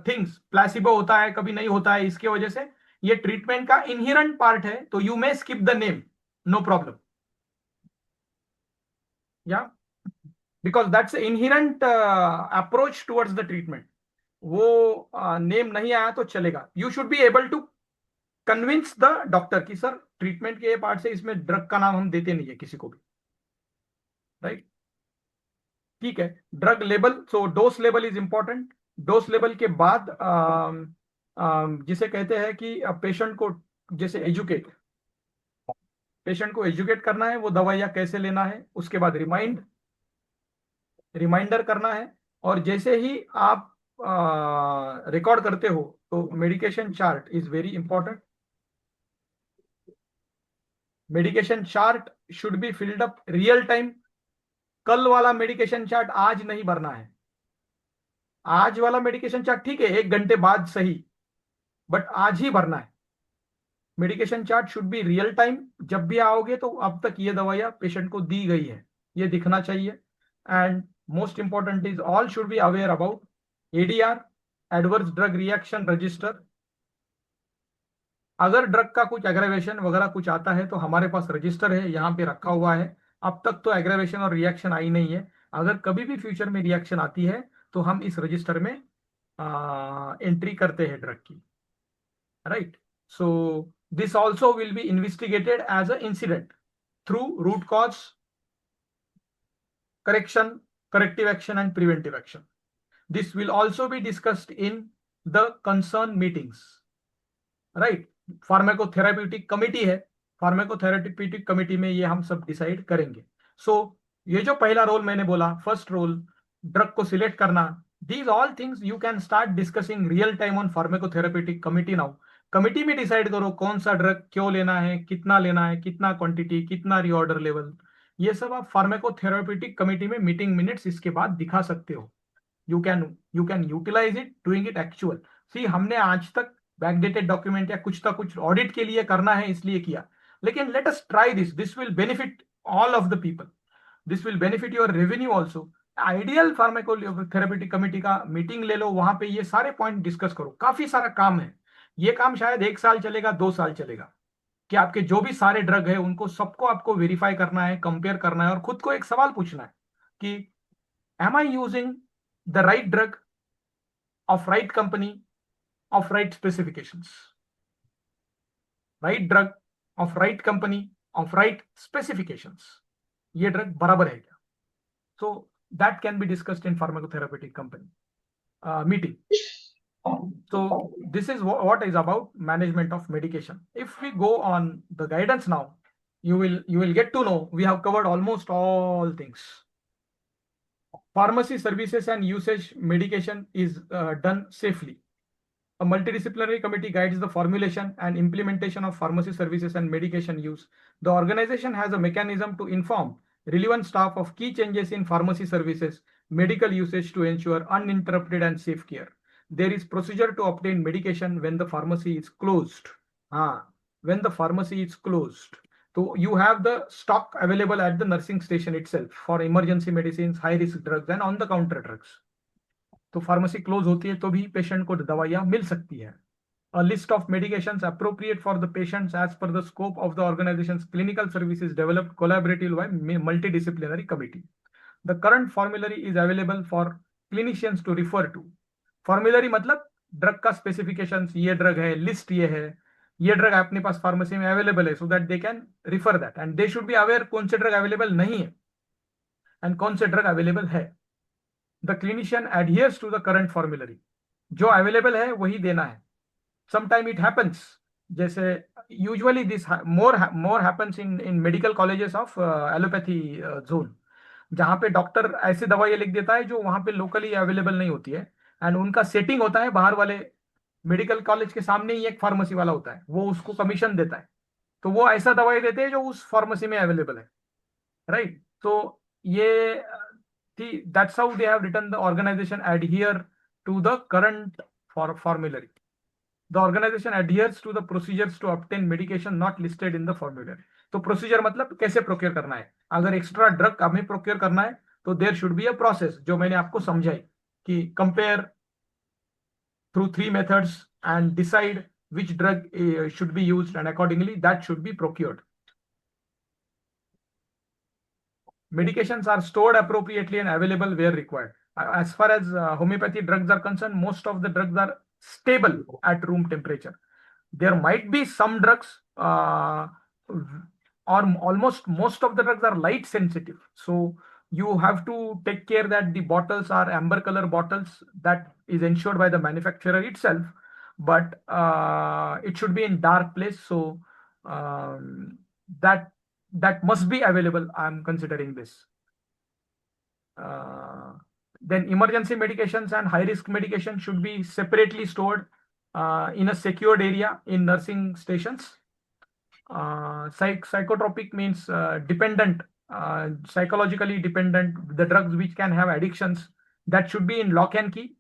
things. Placebo होता है, कभी नहीं होता है, इसके वजह से ये ट्रीटमेंट का इनहेरेंट पार्ट है, तो you may skip the name, no problem. या because that's inherent approach towards the treatment. वो नेम नहीं आया तो चलेगा. You should be able to convince the doctor कि सर ट्रीटमेंट के पार्ट से इसमें ड्रग का नाम हम देते नहीं है किसी को भी. राइट. ठीक है. Drug level, so dose level is important. Dose level के बाद जिसे कहते हैं कि पेशेंट को जैसे एजुकेट, पेशेंट को एजुकेट करना है, वो दवाइयाँ कैसे लेना है. उसके बाद रिमाइंडर करना है. और जैसे ही आप रिकॉर्ड करते हो तो medication chart is very important. Medication chart should be filled up real time. कल वाला मेडिकेशन चार्ट आज नहीं भरना है. आज वाला मेडिकेशन चार्ट ठीक है 1 घंटे बाद सही, बट आज ही भरना है. Medication chart should be real time. जब भी आओगे तो अब तक ये दवाइयां पेशेंट को दी गई है ये दिखना चाहिए. And most important is all should be aware about ADR, adverse drug reaction register. अगर ड्रग का कुछ एग्रेवेशन वगैरह कुछ आता है तो हमारे पास रजिस्टर है, यहाँ पे रखा हुआ है. अब तक तो एग्रेवेशन और रिएक्शन आई नहीं है. अगर कभी भी फ्यूचर में रिएक्शन आती है तो हम इस रजिस्टर में एंट्री करते हैं ड्रग की. Right. So this also will be investigated as a incident through root cause, correction, corrective action and preventive action. This will also be discussed in the concerned meetings. Right. Pharmacotherapeutic committee है, pharmacotherapeutic committee में ये हम सब decide करेंगे. सो ये जो पहला role मैंने बोला, फर्स्ट रोल ड्रग को सिलेक्ट करना, these all things you can start discussing real time on pharmacotherapeutic committee now. Committee में डिसाइड करो कौन सा ड्रग क्यों लेना है, कितना क्वांटिटी, कितना रीऑर्डर लेवल, ये सब आप फार्माकोथेराप्यूटिक कमिटी में मीटिंग मिनट्स इसके बाद दिखा सकते हो. You can utilize it, doing it actual. See हमने आज तक बैकडेटेड डॉक्यूमेंट या कुछ ना कुछ ऑडिट के लिए करना है इसलिए किया, लेकिन let us try this will benefit all of the people, this will benefit your revenue also. Ideal pharmacotherapeutic committee का मीटिंग ले लो, वहां पे ये सारे पॉइंट डिस्कस करो. काफी सारा काम है, ये काम शायद 1 साल चलेगा, 2 साल चलेगा. कि आपके जो भी सारे ड्रग है उनको सबको आपको वेरीफाई करना है, कंपेयर करना है और खुद को एक सवाल पूछना है कि am I using the right drug of right company of right specifications, right drug of right company of right specifications, ये ड्रग बराबर है क्या? So that can be discussed in pharmacotherapeutic company meeting. So this is what is about management of medication. If we go on the guidance now, you will get to know we have covered almost all things. Pharmacy services and usage medication is done safely. A multidisciplinary committee guides the formulation and implementation of pharmacy services and medication use. The organization has a mechanism to inform relevant staff of key changes in pharmacy services, medical usage to ensure uninterrupted and safe care. There is procedure to obtain medication when the pharmacy is closed. When the pharmacy is closed. So you have the stock available at the nursing station itself for emergency medicines, high risk drugs and on the counter drugs. तो pharmacy close होती है तो भी patient को दवाइयां मिल सकती है. A list of medications appropriate for the patients as per the scope of the organization's clinical services developed collaboratively by multidisciplinary committee. The current formulary is available for clinicians to refer to. Formulary मतलब drug का specifications, ये drug है, list ये है, ये drug अपने पास pharmacy में available है, so that they can refer that and they should be aware कौन से ड्रग अवेलेबल नहीं है एंड कौन से ड्रग अवेलेबल है. The clinician adheres to the current formulary, जो अवेलेबल है वही देना है. समटाइम इट हैपन्स, जैसे usually this more happens in medical colleges of allopathy zone, जहां पे डॉक्टर ऐसी दवाइयां लिख देता है जो वहां पे लोकली अवेलेबल नहीं होती है एंड उनका सेटिंग होता है बाहर वाले मेडिकल कॉलेज के सामने ही एक फार्मेसी वाला होता है, वो उसको कमीशन देता है, तो वो ऐसा दवाई देते हैं जो उस फार्मेसी में अवेलेबल है, राइट. तो ये that's how they have written the organization adhere to the current formulary. The organization adheres to the procedures to obtain medication not listed in the formulary. तो प्रोसीजर मतलब कैसे प्रोक्योर करना है. अगर एक्स्ट्रा ड्रग हमें procure करना है तो there should be a process, जो मैंने आपको समझाई कि compare through 3 methods and decide which drug should be used and accordingly that should be procured. Medications are stored appropriately and available where required. As far as homeopathy drugs are concerned, most of the drugs are stable at room temperature. There might be some drugs or almost most of the drugs are light sensitive. So you have to take care that the bottles are amber color bottles. That is ensured by the manufacturer itself, but it should be in dark place. So that must be available. I'm considering this. Then emergency medications and high risk medication should be separately stored in a secured area in nursing stations. Psychotropic means dependent, psychologically dependent, the drugs which can have addictions, that should be in lock and key.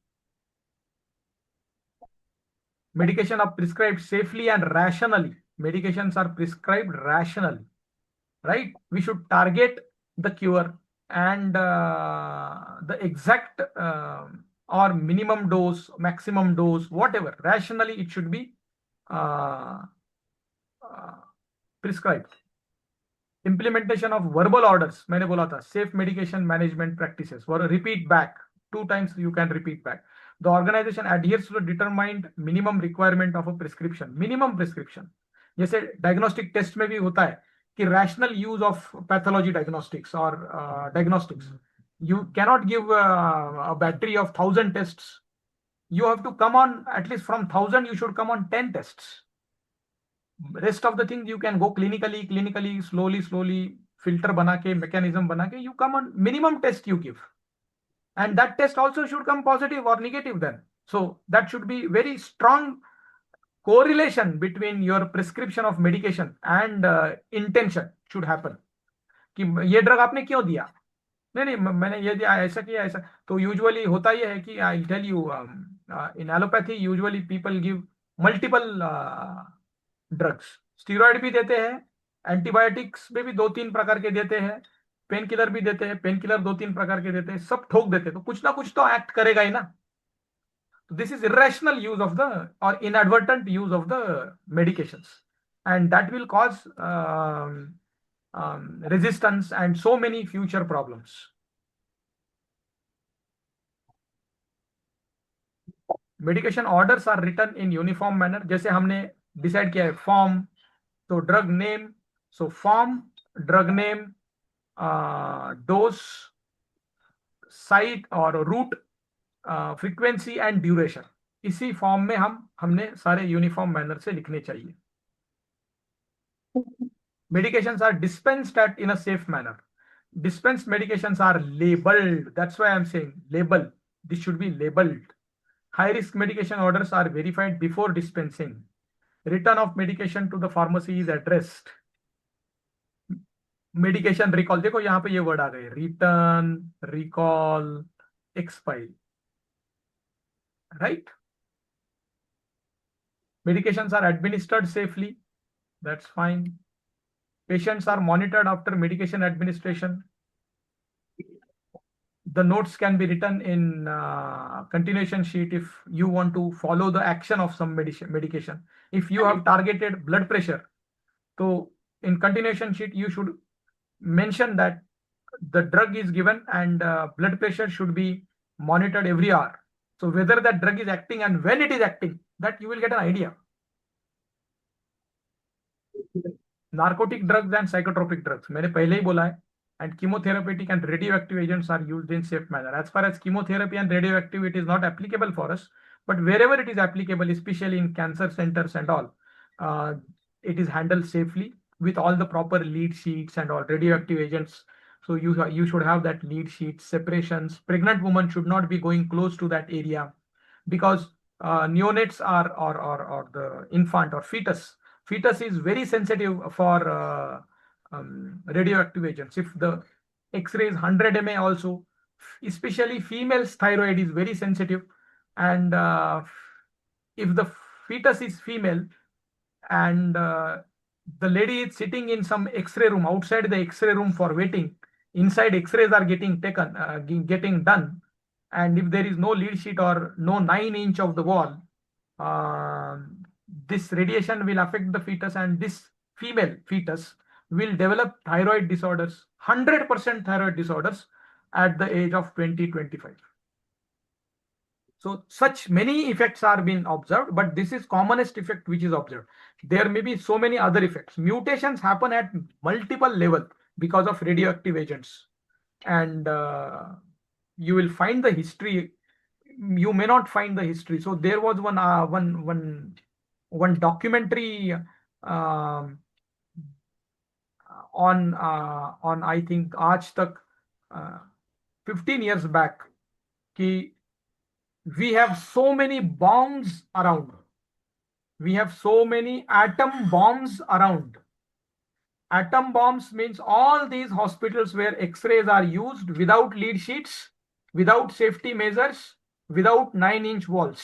Medication are prescribed safely and rationally. Medications are prescribed rationally, right? We should target the cure and the exact or minimum dose, maximum dose, whatever, rationally it should be prescribed. Implementation of verbal orders, मैंने बोला था, safe medication management practices, or repeat back 2 times, you can repeat back. The organization adheres to the determined minimum requirement of a prescription. Minimum prescription, जैसे diagnostic test में भी होता है कि rational use of pathology diagnostics or diagnostics. You cannot give a battery of 1,000 tests. You have to come on, at least from 1,000 you should come on 10 tests. Rest of the things you can go clinically, slowly filter बना के, mechanism बना के, you come on minimum test you give, and that test also should come positive or negative then. So that should be very strong correlation between your prescription of medication and intention should happen. कि ये drug आपने क्यों दिया, नहीं मैंने ये दिया, ऐसा किया, ऐसा. तो यूजुअली होता ये है कि I tell you, in allopathy usually people give multiple drugs. Steroid भी देते हैं, एंटीबायोटिक्स में भी 2-3 प्रकार के देते हैं, पेन किलर भी देते हैं, पेन किलर 2-3 प्रकार के देते हैं, सब ठोक देते हैं, तो कुछ ना कुछ तो एक्ट करेगा ही ना. तो this is irrational use of the और inadvertent use of the medications. and that will cause resistance and so many future problems. Medication orders are written in uniform manner, जैसे हमने डिसाइड किया है फॉर्म, तो drug name, so form, drug name, dose, site और route, frequency and duration, इसी form में हमने सारे यूनिफॉर्म मैनर से लिखने चाहिए. Medications are dispensed at in a safe manner. Dispensed medications are labeled. That's why I'm saying label. This should be labeled. High risk medication orders are verified before dispensing. Return of medication to the pharmacy is addressed. Medication recall, देखो यहाँ पे ये word आ गए, return, recall, expire, right. Medications are administered safely. That's fine. Patients are monitored after medication administration. The notes can be written in continuation sheet if you want to follow the action of some medication. If you have targeted blood pressure, so in continuation sheet you should mention that the drug is given and blood pressure should be monitored every hour. So whether that drug is acting and when it is acting, that you will get an idea. Narcotic drugs and psychotropic drugs, मैंने पहले ही बोला है, and chemotherapeutic and radioactive agents are used in safe manner. As far as chemotherapy and radioactive, it is not applicable for us, but wherever it is applicable, especially in cancer centers and all, it is handled safely with all the proper lead sheets and all radioactive agents. So you should have that lead sheet, separations. Pregnant woman should not be going close to that area, because neonates are or the infant or fetus is very sensitive for radioactive agents. If the X-ray is 100 mA also, especially female's thyroid is very sensitive, and if the fetus is female and the lady is sitting in some X-ray room, outside the X-ray room for waiting, inside X-rays are getting taken, getting done, and if there is no lead sheet or no 9-inch of the wall, this radiation will affect the fetus, and this female fetus will develop thyroid disorders, 100% thyroid disorders at the age of 20-25. So such many effects are being observed, but this is commonest effect which is observed. There may be so many other effects. Mutations happen at multiple levels because of radioactive agents, and you will find the history. You may not find the history. So there was one documentary on I think Aaj Tak 15 years back, कि we have so many bombs around. We have so many atom bombs around. Atom bombs means all these hospitals where X-rays are used without lead sheets, without safety measures, without 9-inch walls.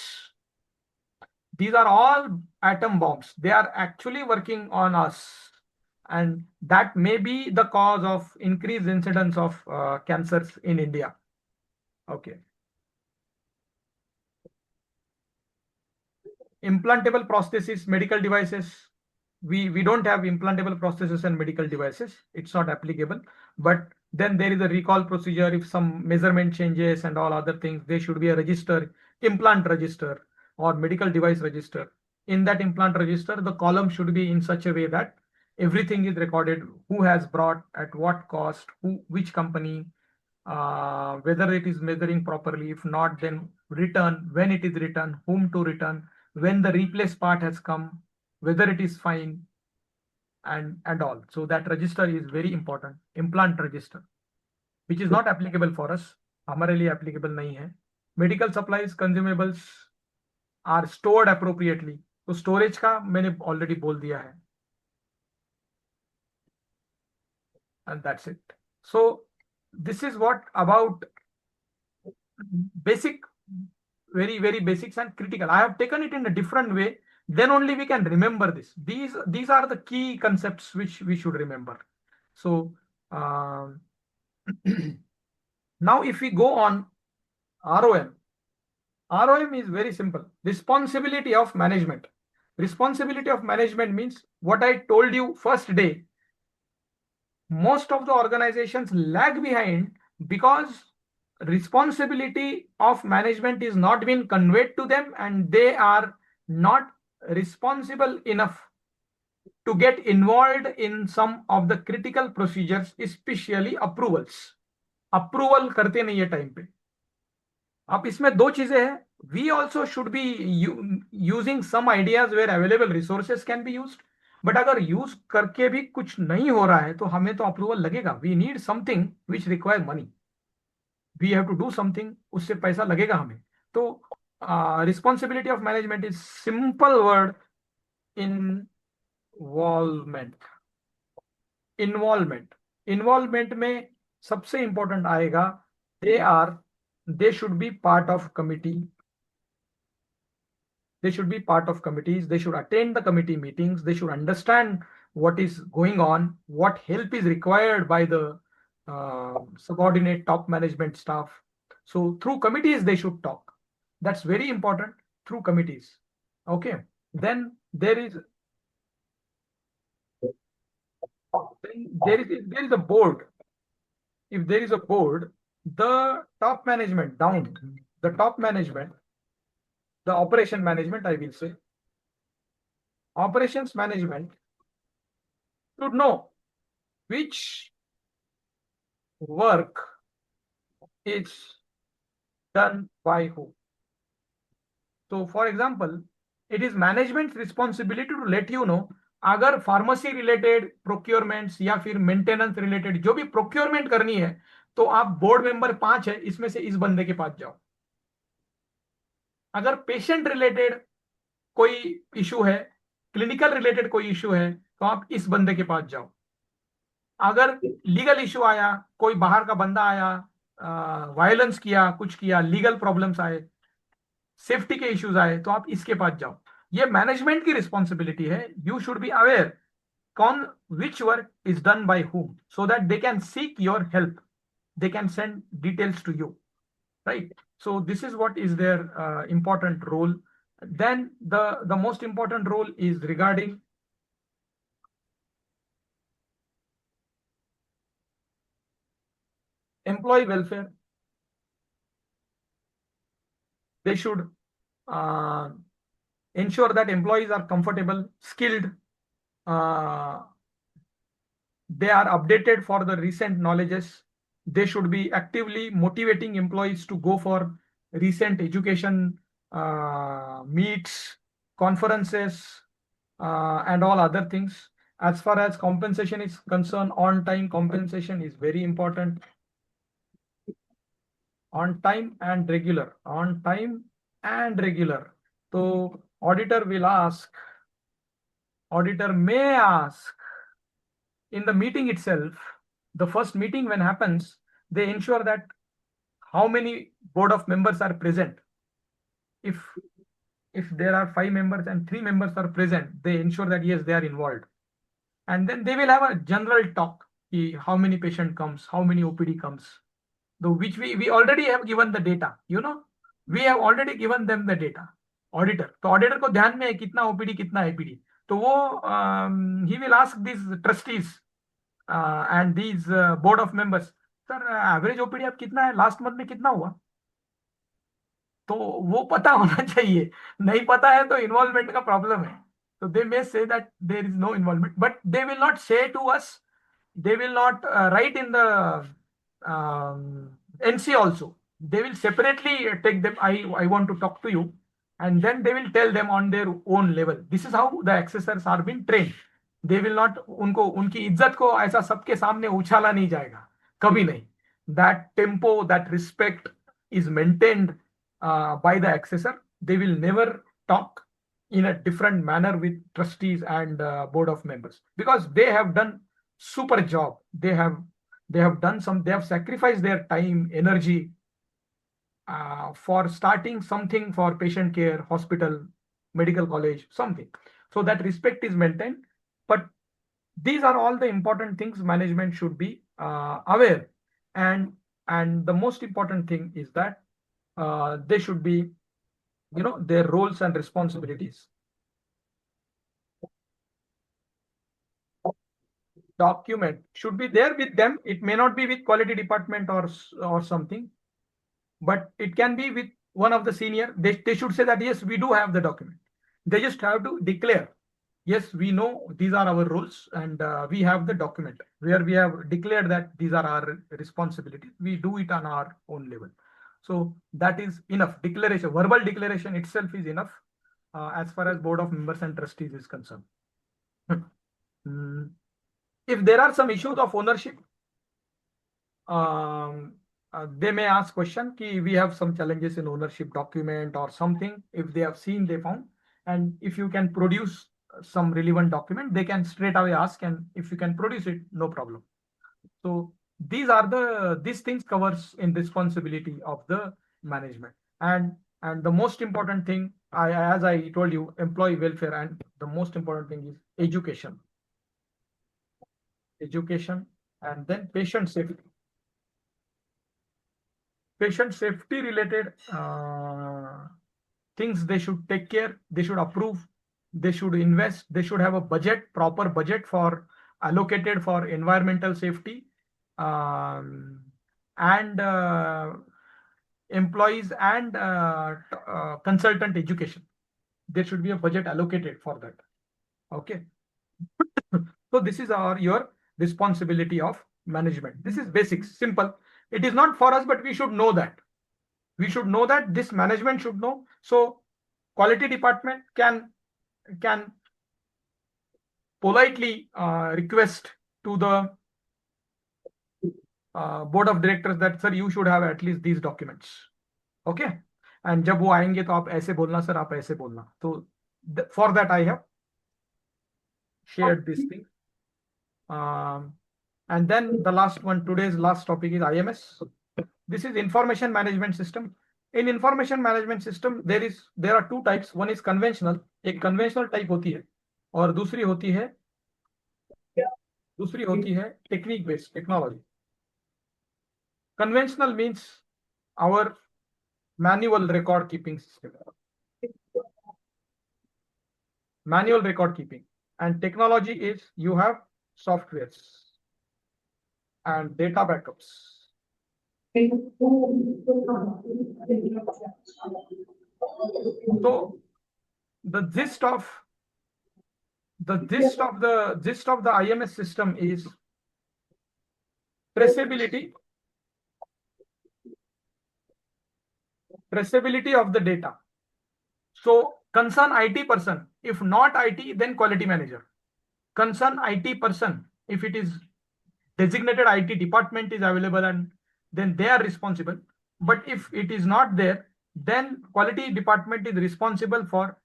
These are all atom bombs. They are actually working on us, and that may be the cause of increased incidence of cancers in India. Okay. Implantable prosthesis, medical devices. We don't have implantable prosthesis and medical devices. It's not applicable. But then there is a recall procedure. If some measurement changes and all other things, there should be a register, implant register or medical device register. In that implant register, the column should be in such a way that everything is recorded: who has brought, at what cost, which company, whether it is measuring properly. If not, then return, when it is returned, whom to return, when the replaced part has come, whether it is fine, and all. So that register is very important. Implant register, which is not applicable for us. हमारे लिए applicable नहीं है. Medical supplies, consumables are stored appropriately. तो storage का मैंने already बोल दिया है. And that's it. So this is what about basic, very, very basics and critical. I have taken it in a different way. Then only we can remember this. These are the key concepts which we should remember. So now if we go on ROM is very simple. Responsibility of management. responsibility of management means what I told you first day. Most of the organizations lag behind because responsibility of management is not being conveyed to them, and they are not responsible enough to get involved in some of the critical procedures, especially approvals. Approval करते नहीं है time पे. अब इसमें दो चीजें हैं. We also should be using some ideas where available resources can be used, but अगर यूज करके भी कुछ नहीं हो रहा है तो हमें तो अप्रूवल लगेगा. We need something which require money. We have to do something, उससे पैसा लगेगा हमें. तो responsibility of management is simple word, involvement. Involvement में सबसे इंपॉर्टेंट आएगा they should be part of committee. They should be part of committees. They should attend the committee meetings. They should understand what is going on, what help is required by the subordinate top management staff. So through committees they should talk. That's very important, through committees. Okay. Then there is a board. If there is a board, the top management down, the top management, the operation management, I will say, operations management should know which work is done by who. So for example, it is management's responsibility to let you know अगर pharmacy related procurements या फिर maintenance related जो भी procurement करनी है, तो आप board member 5 है, इसमें से इस बंदे के पास जाओ. अगर पेशेंट रिलेटेड कोई इशू है, क्लिनिकल रिलेटेड कोई इशू है, तो आप इस बंदे के पास जाओ. अगर लीगल इशू आया, कोई बाहर का बंदा आया, वायलेंस किया, कुछ किया, लीगल प्रॉब्लम्स आए, सेफ्टी के इश्यूज आए, तो आप इसके पास जाओ. ये मैनेजमेंट की रिस्पॉन्सिबिलिटी है. यू शुड बी अवेयर कौन which work is done by whom, so that they can seek your help. They can send details to you, right? So this is what is their important role. Then the most important role is regarding employee welfare. They should ensure that employees are comfortable, skilled, they are updated for the recent knowledges. They should be actively motivating employees to go for recent education meets, conferences, and all other things. As far as compensation is concerned, on-time compensation is very important. On time and regular. On time and regular. So auditor will ask, auditor may ask in the meeting itself, the first meeting when happens, they ensure that how many board of members are present. If there are 5 members and 3 members are present, they ensure that yes, they are involved. And then they will have a general talk, how many patient comes, how many OPD comes, though which we already have given the data, you know, we have already given them the data. Auditor, तो auditor को ध्यान में है कितना OPD कितना APD, तो वो he will ask these trustees and these board of members, sir average OPD आप कितना है, लास्ट मंथ में कितना हुआ, तो वो पता होना चाहिए. नहीं पता है तो इन्वॉल्वमेंट का प्रॉब्लम है. तो they may say that there is no involvement, but they will not say to us, they will not write in the NC also. They will separately take them, I want to talk to you, and then they will tell them on their own level. This is how the accessors are being trained. They will not, उनको उनकी इज्जत को ऐसा सबके सामने उछाला नहीं जाएगा, कभी नहीं. That tempo, that respect is maintained by the accessor. They will never talk in a different manner with trustees and board of members, because they have done super job. They have done some, they have sacrificed their time, energy for starting something for patient care, hospital, medical college, something. So that respect is maintained. But these are all the important things management should be aware. And the most important thing is that they should be, you know, their roles and responsibilities. document should be there with them. It may not be with quality department or something, but it can be with one of the senior. They should say that yes, we do have the document. They just have to declare, yes, we know these are our roles, and we have the document where we have declared that these are our responsibilities. We do it on our own level. So that is enough. Declaration, verbal declaration itself is enough as far as board of members and trustees is concerned. If there are some issues of ownership, they may ask question ki we have some challenges in ownership document or something. If they have seen, they found, and if you can produce some relevant document, they can straight away ask, and if you can produce it, no problem. So these things covers in responsibility of the management. And the most important thing, as I told you, employee welfare, and the most important thing is education, and then patient safety. Patient safety related things they should take care, they should approve, they should invest, they should have a budget, proper budget for allocated for environmental safety, and employees and consultant education. There should be a budget allocated for that. Okay. So this is your responsibility of management. This is basics, simple. It is not for us, but we should know that. We should know that, this management should know. So quality department can politely request to the board of directors that sir, you should have at least these documents. Okay. And जब वो आएंगे तो आप ऐसे बोलना sir, आप ऐसे बोलना. So for that I have shared this thing. And then the last one, today's last topic is IMS. This is information management system. In information management system, there are two types. One is conventional. एक conventional type होती है, और दूसरी होती है technique based technology. Conventional means our manual record keeping system. Manual record keeping. And technology is you have softwares and data backups. So the gist of the IMS system is traceability of the data. So concern IT person. If not IT, then quality manager. Concern IT person. If it is designated IT department is available, and then they are responsible. But if it is not there, then quality department is responsible for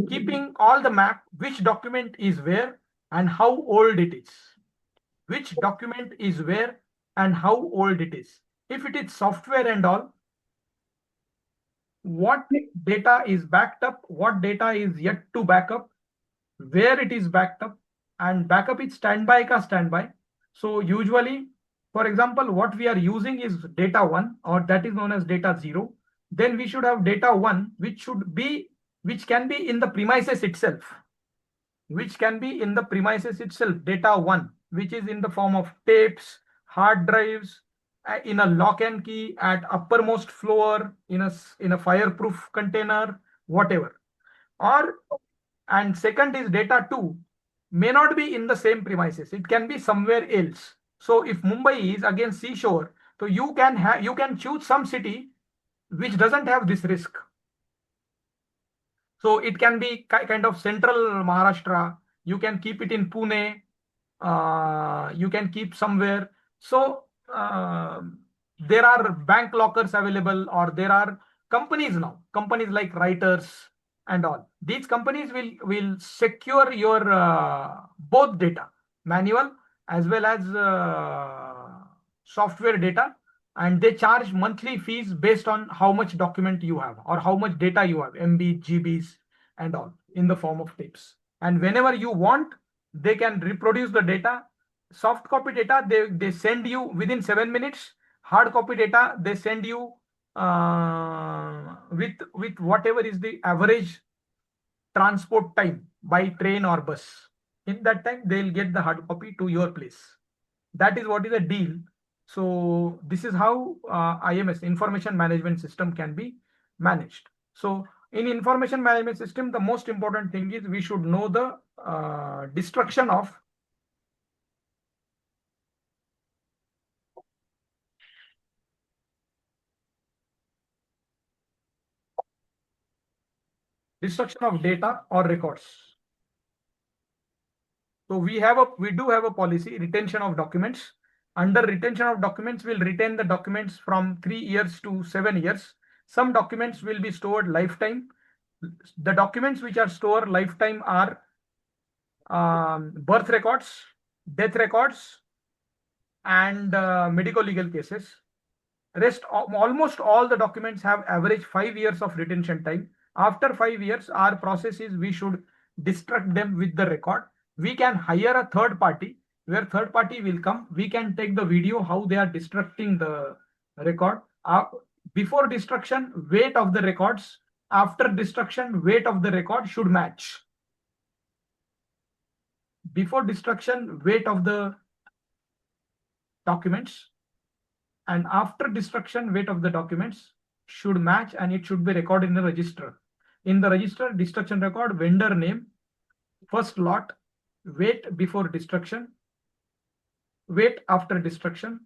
keeping all the map, which document is where and how old it is. Which document is where and how old it is. If it is software and all, what data is backed up, what data is yet to back up, where it is backed up, and backup is standby ka standby. So usually, for example, what we are using is data 1, or that is known as data 0. Then we should have data 1, which can be in the premises itself. Data 1, which is in the form of tapes, hard drives, in a lock and key at uppermost floor, in a fireproof container, whatever. And second is data 2, may not be in the same premises. It can be somewhere else. So if Mumbai is against seashore, so you can choose some city which doesn't have this risk. So it can be kind of central Maharashtra. You can keep it in Pune. You can keep somewhere. So there are bank lockers available, or there are companies now. Companies like Writers and all. These companies will secure your both data, manual as well as software data, and they charge monthly fees based on how much document you have or how much data you have, MB, GBs and all, in the form of tapes. And whenever you want, they can reproduce the data. Soft copy data, they send you within 7 minutes. Hard copy data, they send you with whatever is the average transport time by train or bus. in that time they'll get the hard copy to your place. That is what is a deal. So this is how IMS, information management system, can be managed. So in information management system, the most important thing is we should know the destruction of data or records. So we do have a policy, retention of documents. Under retention of documents, we'll retain the documents from 3 years to 7 years. Some documents will be stored lifetime. The documents which are stored lifetime are birth records, death records, and medical legal cases. Almost all the documents have average 5 years of retention time. After 5 years, our process is we should destruct them with the record. We can hire a third party, where third party will come. We can take the video how they are destructing the record. Before destruction, weight of the records. After destruction, weight of the record should match. Before destruction, weight of the documents, and after destruction, weight of the documents should match, and it should be recorded in the register. In the register, destruction record, vendor name, first lot, weight before destruction, weight after destruction,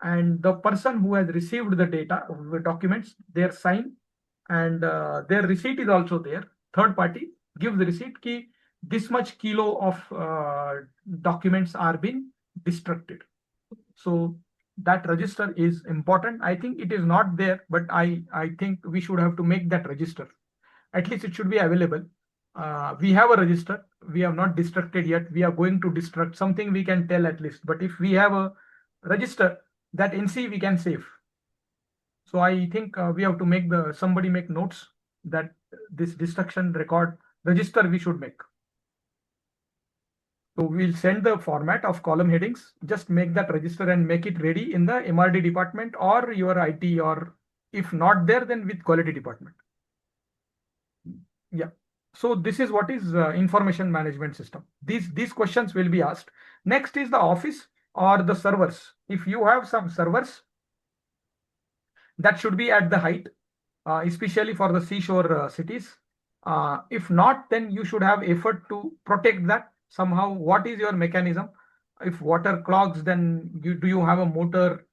and the person who has received the data, the documents, their sign, and their receipt is also there. Third party gives the receipt ki this much kilo of documents are being destructed. So that register is important. I think it is not there, but I think we should have to make that register. At least it should be available. We have a register. We have not destructed yet. We are going to destruct something. We can tell at least. But if we have a register, that NC we can save. So I think we have to make somebody make notes that this destruction record register we should make. So we'll send the format of column headings. Just make that register and make it ready in the MRD department or your IT, or if not there, then with quality department. Yeah. So this is what is information management system. These questions will be asked. Next is the office or the servers. If you have some servers, that should be at the height, especially for the seashore cities. If not, then you should have effort to protect that somehow. What is your mechanism? If water clogs, then do you have a motor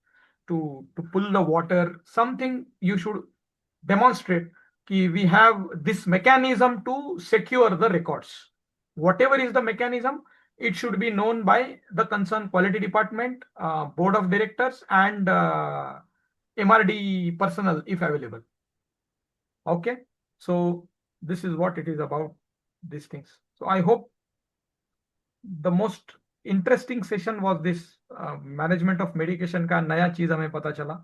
to pull the water? Something you should demonstrate. We have this mechanism to secure the records. Whatever is the mechanism, it should be known by the concerned quality department, board of directors, and MRD personnel if available. Okay, so this is what it is about, these things. So I hope the most interesting session was this management of medication का नया चीज हमें पता चला,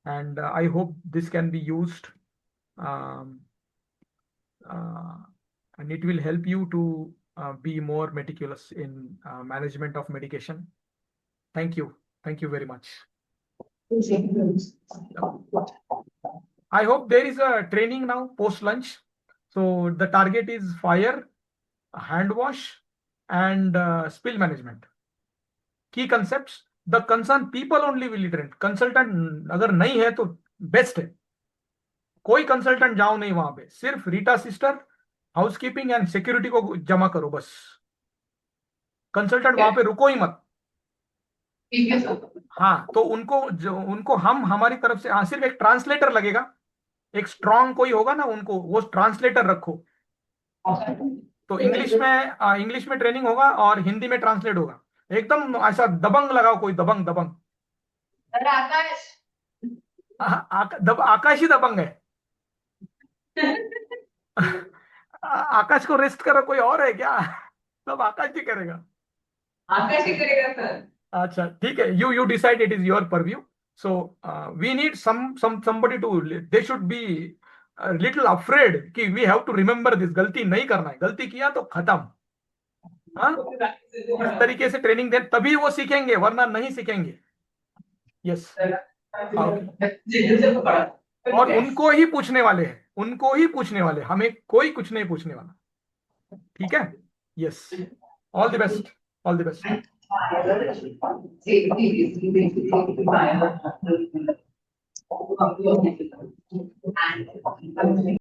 and I hope this can be used and it will help you to be more meticulous in management of medication. Thank you very much. I hope there is a training now post lunch. So the target is fire, hand wash, and spill management. Key concepts. The concerned people only will be trained. Consultant अगर नहीं है तो best है. कोई consultant जाओ नहीं वहां पे. सिर्फ Rita sister, housekeeping and security को जमा करो बस. कंसल्टेंट वहां पे रुको ही मत. ठीक है सर. हाँ, तो उनको हम हमारी तरफ से, हाँ, सिर्फ एक ट्रांसलेटर लगेगा. एक स्ट्रांग कोई होगा ना, उनको वो ट्रांसलेटर रखो. तो इंग्लिश में ट्रेनिंग होगा और हिंदी में ट्रांसलेट होगा. एकदम ऐसा दबंग लगाओ, कोई दबंग. आकाश ही दबंग है. आकाश को रेस्ट करो, कोई और है क्या? सब आकाश ही करेगा. आकाश ही करेगा सर. अच्छा ठीक है. You decide, it is your purview. So we need somebody to, they should be a little afraid कि we have to remember this. गलती नहीं करना है. गलती किया तो खत्म. हाँ, इस तरीके से ट्रेनिंग दे तभी वो सीखेंगे, वरना नहीं सीखेंगे. यस. और उनको ही पूछने वाले हैं, हमें कोई कुछ नहीं पूछने वाला. ठीक है. Yes. All the best, all the best. Safety is